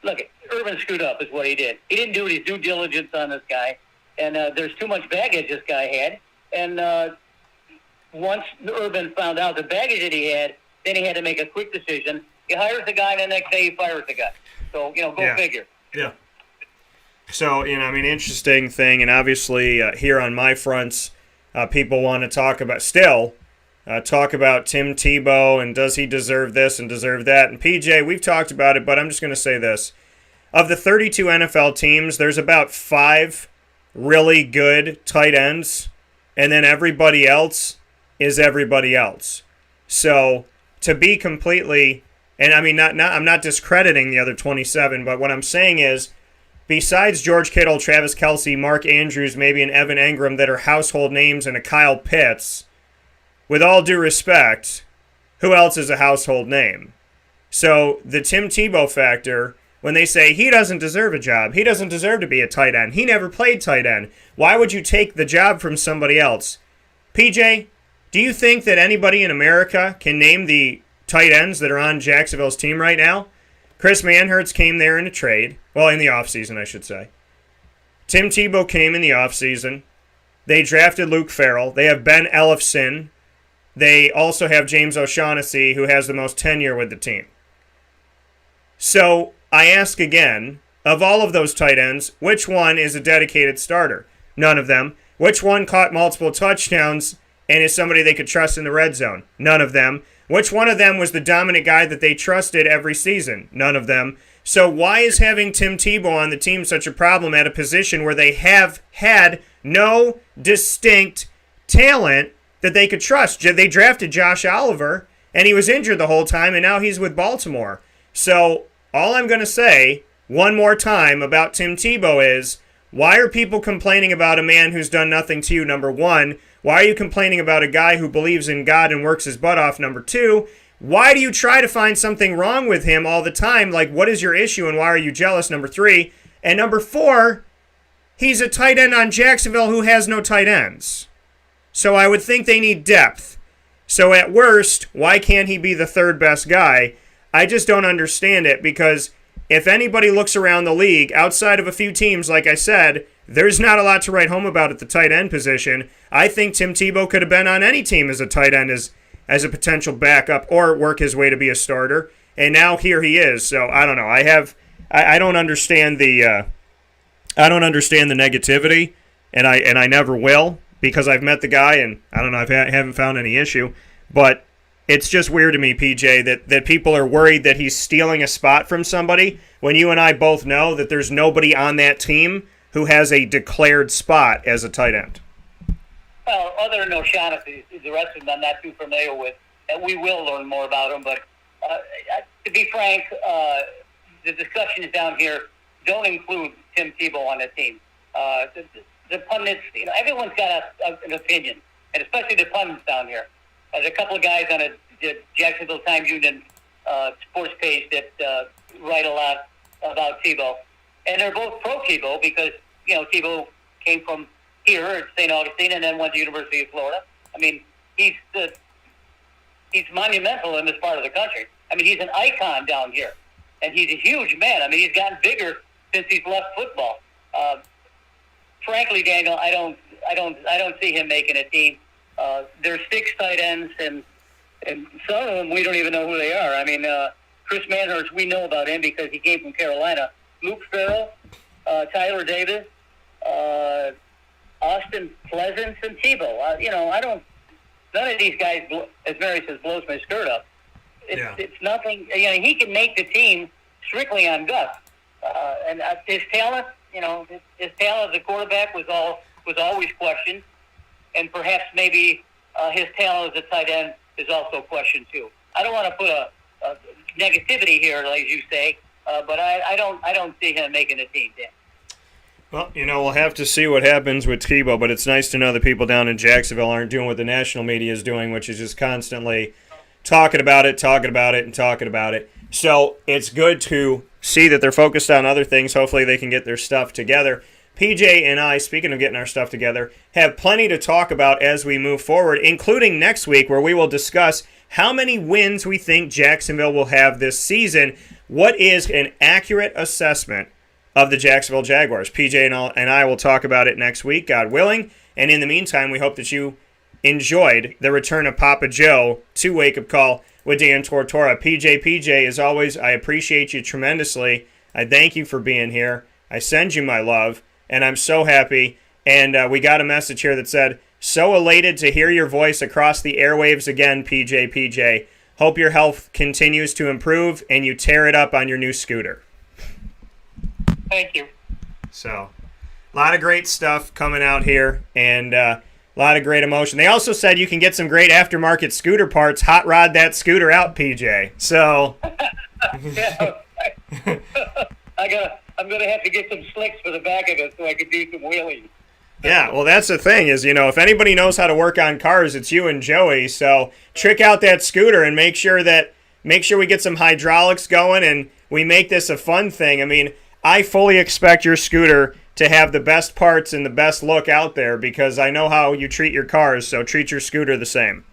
S2: Look, Urban screwed up is what he did. He didn't do his due diligence on this guy, and there's too much baggage this guy had. And once Urban found out the baggage that he had, Then he had to make a quick decision. He hires the guy, and the next day he fires the guy. So, go figure.
S1: Yeah. So, interesting thing. And obviously here on my fronts, people want to talk about Tim Tebow and does he deserve this and deserve that. And PJ, we've talked about it, but I'm just going to say this. Of the 32 NFL teams, there's about 5 really good tight ends, and then everybody else is everybody else. So to be completely, and I'm not discrediting the other 27, but what I'm saying is, besides George Kittle, Travis Kelce, Mark Andrews, maybe an Evan Engram that are household names, and a Kyle Pitts, with all due respect, who else is a household name? So the Tim Tebow factor, when they say he doesn't deserve a job, he doesn't deserve to be a tight end, he never played tight end, why would you take the job from somebody else? PJ, do you think that anybody in America can name the tight ends that are on Jacksonville's team right now? Chris Manhertz came there in a trade. Well, in the offseason, I should say. Tim Tebow came in the offseason. They drafted Luke Farrell. They have Ben Ellefson. They also have James O'Shaughnessy, who has the most tenure with the team. So I ask again, of all of those tight ends, which one is a dedicated starter? None of them. Which one caught multiple touchdowns and is somebody they could trust in the red zone? None of them. Which one of them was the dominant guy that they trusted every season? None of them. So why is having Tim Tebow on the team such a problem at a position where they have had no distinct talent that they could trust? They drafted Josh Oliver, and he was injured the whole time, and now he's with Baltimore. So all I'm going to say one more time about Tim Tebow is, why are people complaining about a man who's done nothing to you, number one? Why are you complaining about a guy who believes in God and works his butt off, number two? Why do you try to find something wrong with him all the time? Like, what is your issue and why are you jealous, number three? And number four, he's a tight end on Jacksonville who has no tight ends. So I would think they need depth. So at worst, why can't he be the third best guy? I just don't understand it, because if anybody looks around the league, outside of a few teams, like I said, there's not a lot to write home about at the tight end position. I think Tim Tebow could have been on any team as a tight end as a potential backup or work his way to be a starter. And now here he is. So I don't know. I don't understand the negativity, and I never will, because I've met the guy and I don't know, I haven't found any issue. But it's just weird to me, PJ, that people are worried that he's stealing a spot from somebody when you and I both know that there's nobody on that team who has a declared spot as a tight end.
S2: Well, other than O'Shaughnessy, the rest of them I'm not too familiar with, and we will learn more about them. But to be frank, the discussions down here don't include Tim Tebow on the team. The pundits, everyone's got an opinion, and especially the pundits down here. There's a couple of guys on the Jacksonville Times Union sports page that write a lot about Tebow. And they're both pro Tebow because, Tebow came from here at St. Augustine and then went to the University of Florida. I mean, he's monumental in this part of the country. I mean, he's an icon down here. And he's a huge man. I mean, he's gotten bigger since he's left football. Frankly, Daniel, I don't see him making a team. There's 6 tight ends, and some of them we don't even know who they are. I mean, Chris Manhertz, we know about him because he came from Carolina. Luke Farrell, Tyler Davis, Austin Pleasance, and Tebow. None of these guys, as Mary says, blows my skirt up. It's nothing. He can make the team strictly on guts. And his talent, his talent as a quarterback was always questioned. And perhaps maybe his talent as a tight end is also questioned too. I don't want to put a negativity here, like you say, but I don't see him making a team, Dan.
S1: Well, we'll have to see what happens with Tebow, but it's nice to know that people down in Jacksonville aren't doing what the national media is doing, which is just constantly talking about it. So it's good to see that they're focused on other things. Hopefully they can get their stuff together. PJ and I, speaking of getting our stuff together, have plenty to talk about as we move forward, including next week, where we will discuss how many wins we think Jacksonville will have this season. What is an accurate assessment of the Jacksonville Jaguars? PJ and I will talk about it next week, God willing. And in the meantime, we hope that you enjoyed the return of Papa Joe to Wake Up Call with Dan Tortora. PJ, as always, I appreciate you tremendously. I thank you for being here. I send you my love, and I'm so happy. And we got a message here that said, so elated to hear your voice across the airwaves again, PJ. Hope your health continues to improve and you tear it up on your new scooter.
S2: Thank you.
S1: So, a lot of great stuff coming out here, and a lot of great emotion. They also said you can get some great aftermarket scooter parts. Hot rod that scooter out, PJ. So,
S2: Yeah. I'm gonna have to get some slicks for the back of it so I can do some wheelies.
S1: yeah, well, that's the thing is, if anybody knows how to work on cars, it's you and Joey. So, trick out that scooter and make sure we get some hydraulics going and we make this a fun thing. I mean, I fully expect your scooter to have the best parts and the best look out there because I know how you treat your cars, so treat your scooter the same.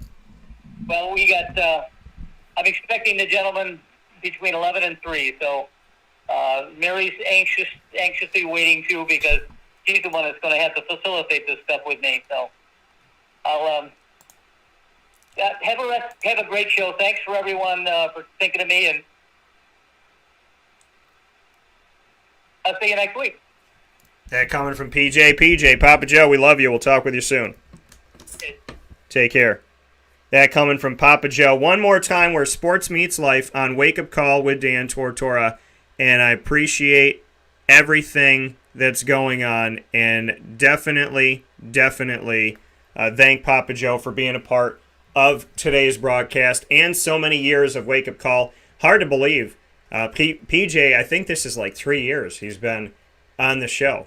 S2: Well, I'm expecting the gentleman between 11 and 3, so Mary's anxiously waiting too because she's the one that's going to have to facilitate this stuff with me. So I'll have a great show. Thanks for everyone for thinking of me, and I'll see you next week.
S1: That coming from PJ, Papa Joe, we love you. We'll talk with you soon. Take care. That coming from Papa Joe. One more time where sports meets life on Wake Up Call with Dan Tortora. And I appreciate everything that's going on. And definitely thank Papa Joe for being a part of today's broadcast and so many years of Wake Up Call. Hard to believe. PJ, I think this is like 3 years he's been on the show.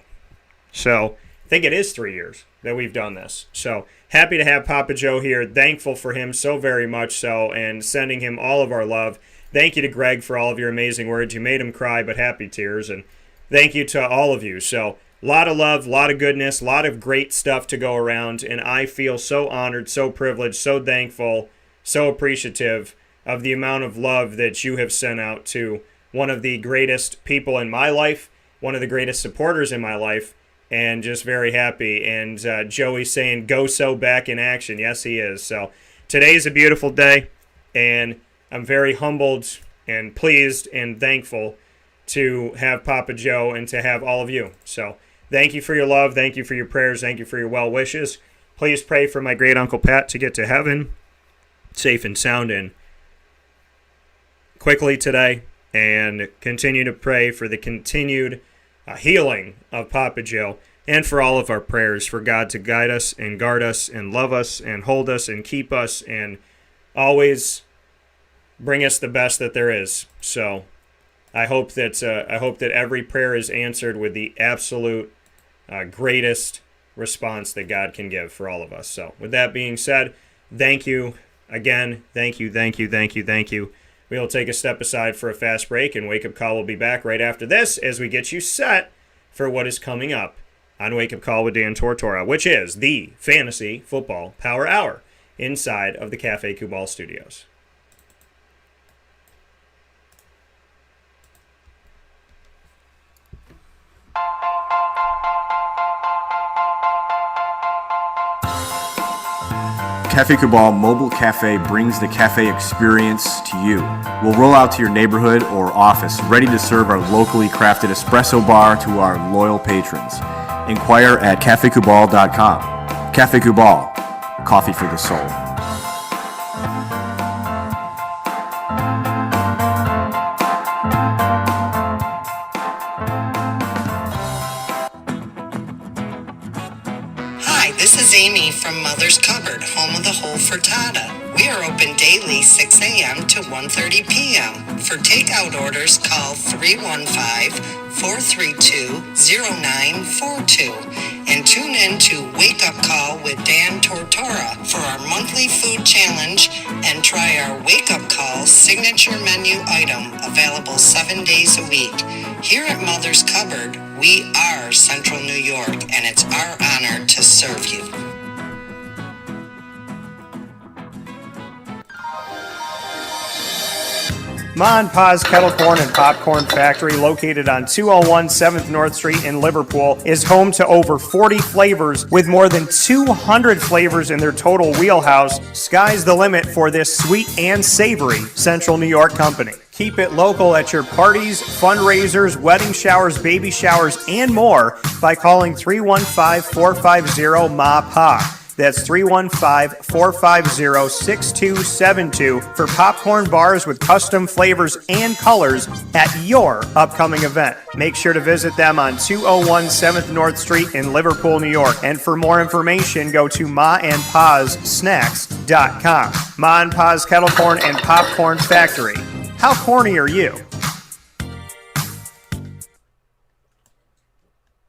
S1: So I think it is 3 years that we've done this. So happy to have Papa Joe here. Thankful for him so very much so, and sending him all of our love. Thank you to Greg for all of your amazing words. You made him cry, but happy tears. And thank you to all of you. So a lot of love, a lot of goodness, a lot of great stuff to go around. And I feel so honored, so privileged, so thankful, so appreciative of the amount of love that you have sent out to one of the greatest people in my life, one of the greatest supporters in my life, and just very happy. And Joey saying, go so back in action. Yes, he is. So today's a beautiful day, and I'm very humbled and pleased and thankful to have Papa Joe and to have all of you. So thank you for your love. Thank you for your prayers. Thank you for your well wishes. Please pray for my great Uncle Pat to get to heaven safe and sound and quickly today, and continue to pray for the continued healing of Papa Joe, and for all of our prayers for God to guide us and guard us and love us and hold us and keep us and always bring us the best that there is. So I hope that every prayer is answered with the absolute greatest response that God can give for all of us. So with that being said, thank you again. Thank you. We will take a step aside for a fast break, and Wake Up Call will be back right after this as we get you set for what is coming up on Wake Up Call with Dan Tortora, which is the Fantasy Football Power Hour inside of the Cafe Kubal Studios.
S6: Cafe Cabal Mobile Cafe brings the cafe experience to you. We'll roll out to your neighborhood or office, ready to serve our locally crafted espresso bar to our loyal patrons. Inquire at cafecubal.com. Cafe Cabal, coffee for the soul.
S7: This is Amy from Mother's Cupboard, home of the whole frittata. We are open daily 6 a.m. to 1:30 p.m. For takeout orders, call 315-432-0942 and tune in to Wake Up Call with Dan Tortora for our monthly food challenge and try our Wake Up Call signature menu item available 7 days a week. Here at Mother's Cupboard, we are Central New York, and it's our honor to serve you.
S1: Ma and Pa's Kettle Corn and Popcorn Factory, located on 201 7th North Street in Liverpool, is home to over 40 flavors with more than 200 flavors in their total wheelhouse. Sky's the limit for this sweet and savory Central New York company. Keep it local at your parties, fundraisers, wedding showers, baby showers, and more by calling 315-450-MA-PA. That's 315-450-6272 for popcorn bars with custom flavors and colors at your upcoming event. Make sure to visit them on 201 7th North Street in Liverpool, New York. And for more information, go to maandpassnacks.com. Ma and Pa's Kettle Corn and Popcorn Factory. How corny are you?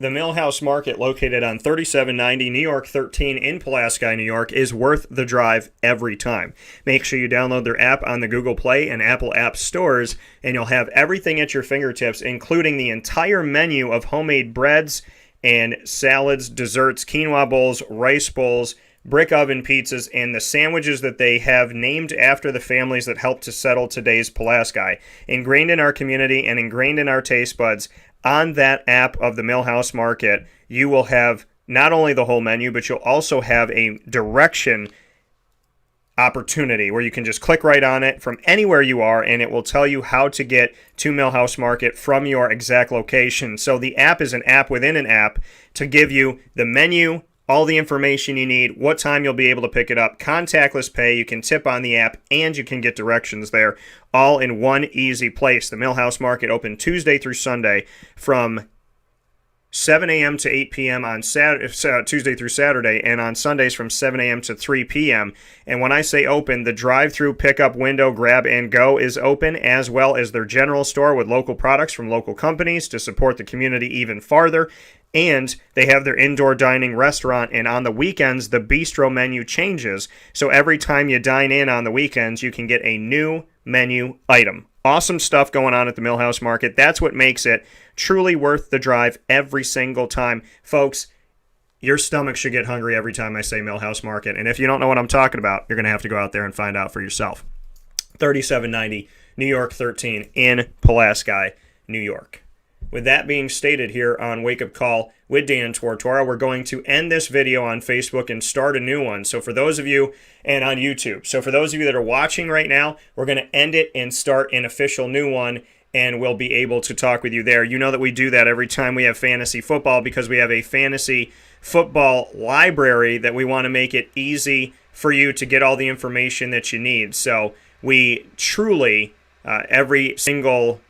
S1: The Millhouse Market, located on 3790 New York 13 in Pulaski, New York, is worth the drive every time. Make sure you download their app on the Google Play and Apple App stores, and you'll have everything at your fingertips, including the entire menu of homemade breads and salads, desserts, quinoa bowls, rice bowls, brick oven pizzas, and the sandwiches that they have named after the families that helped to settle today's Pulaski. Ingrained in our community and ingrained in our taste buds, on that app of the Millhouse Market, you will have not only the whole menu, but you'll also have a direction opportunity where you can just click right on it from anywhere you are, and it will tell you how to get to Millhouse Market from your exact location. So the app is an app within an app to give you the menu, all the information you need, what time you'll be able to pick it up, contactless pay, you can tip on the app, and you can get directions there, all in one easy place. The Millhouse Market open Tuesday through Sunday from 7 a.m. to 8 p.m. on Tuesday through Saturday, and on Sundays from 7 a.m. to 3 p.m. And when I say open, the drive-through pickup window grab and go is open, as well as their general store with local products from local companies to support the community even farther. And they have their indoor dining restaurant, and on the weekends, the bistro menu changes. So every time you dine in on the weekends, you can get a new menu item. Awesome stuff going on at the Millhouse Market. That's what makes it truly worth the drive every single time. Folks, your stomach should get hungry every time I say Millhouse Market. And if you don't know what I'm talking about, you're going to have to go out there and find out for yourself. 3790 New York 13 in Pulaski, New York. With that being stated here on Wake Up Call with Dan Tortora, we're going to end this video on Facebook and start a new one. So for those of you, and on YouTube. So for those of you that are watching right now, we're going to end it and start an official new one, and we'll be able to talk with you there. You know that we do that every time we have fantasy football because we have a fantasy football library that we want to make it easy for you to get all the information that you need. So we truly, every single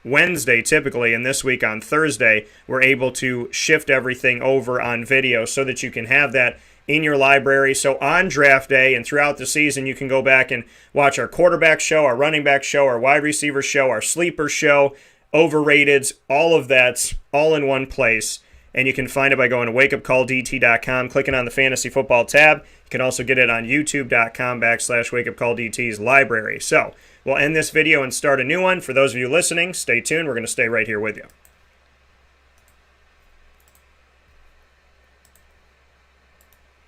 S1: Wednesday typically, and this week on Thursday, we're able to shift everything over on video so that you can have that in your library. So on draft day and throughout the season, you can go back and watch our quarterback show, our running back show, our wide receiver show, our sleeper show, overrateds, all of that's all in one place. And you can find it by going to wakeupcalldt.com, clicking on the fantasy football tab. You can also get it on youtube.com/wakeupcallDT's library. So we'll end this video and start a new one. For those of you listening, stay tuned. We're going to stay right here with you.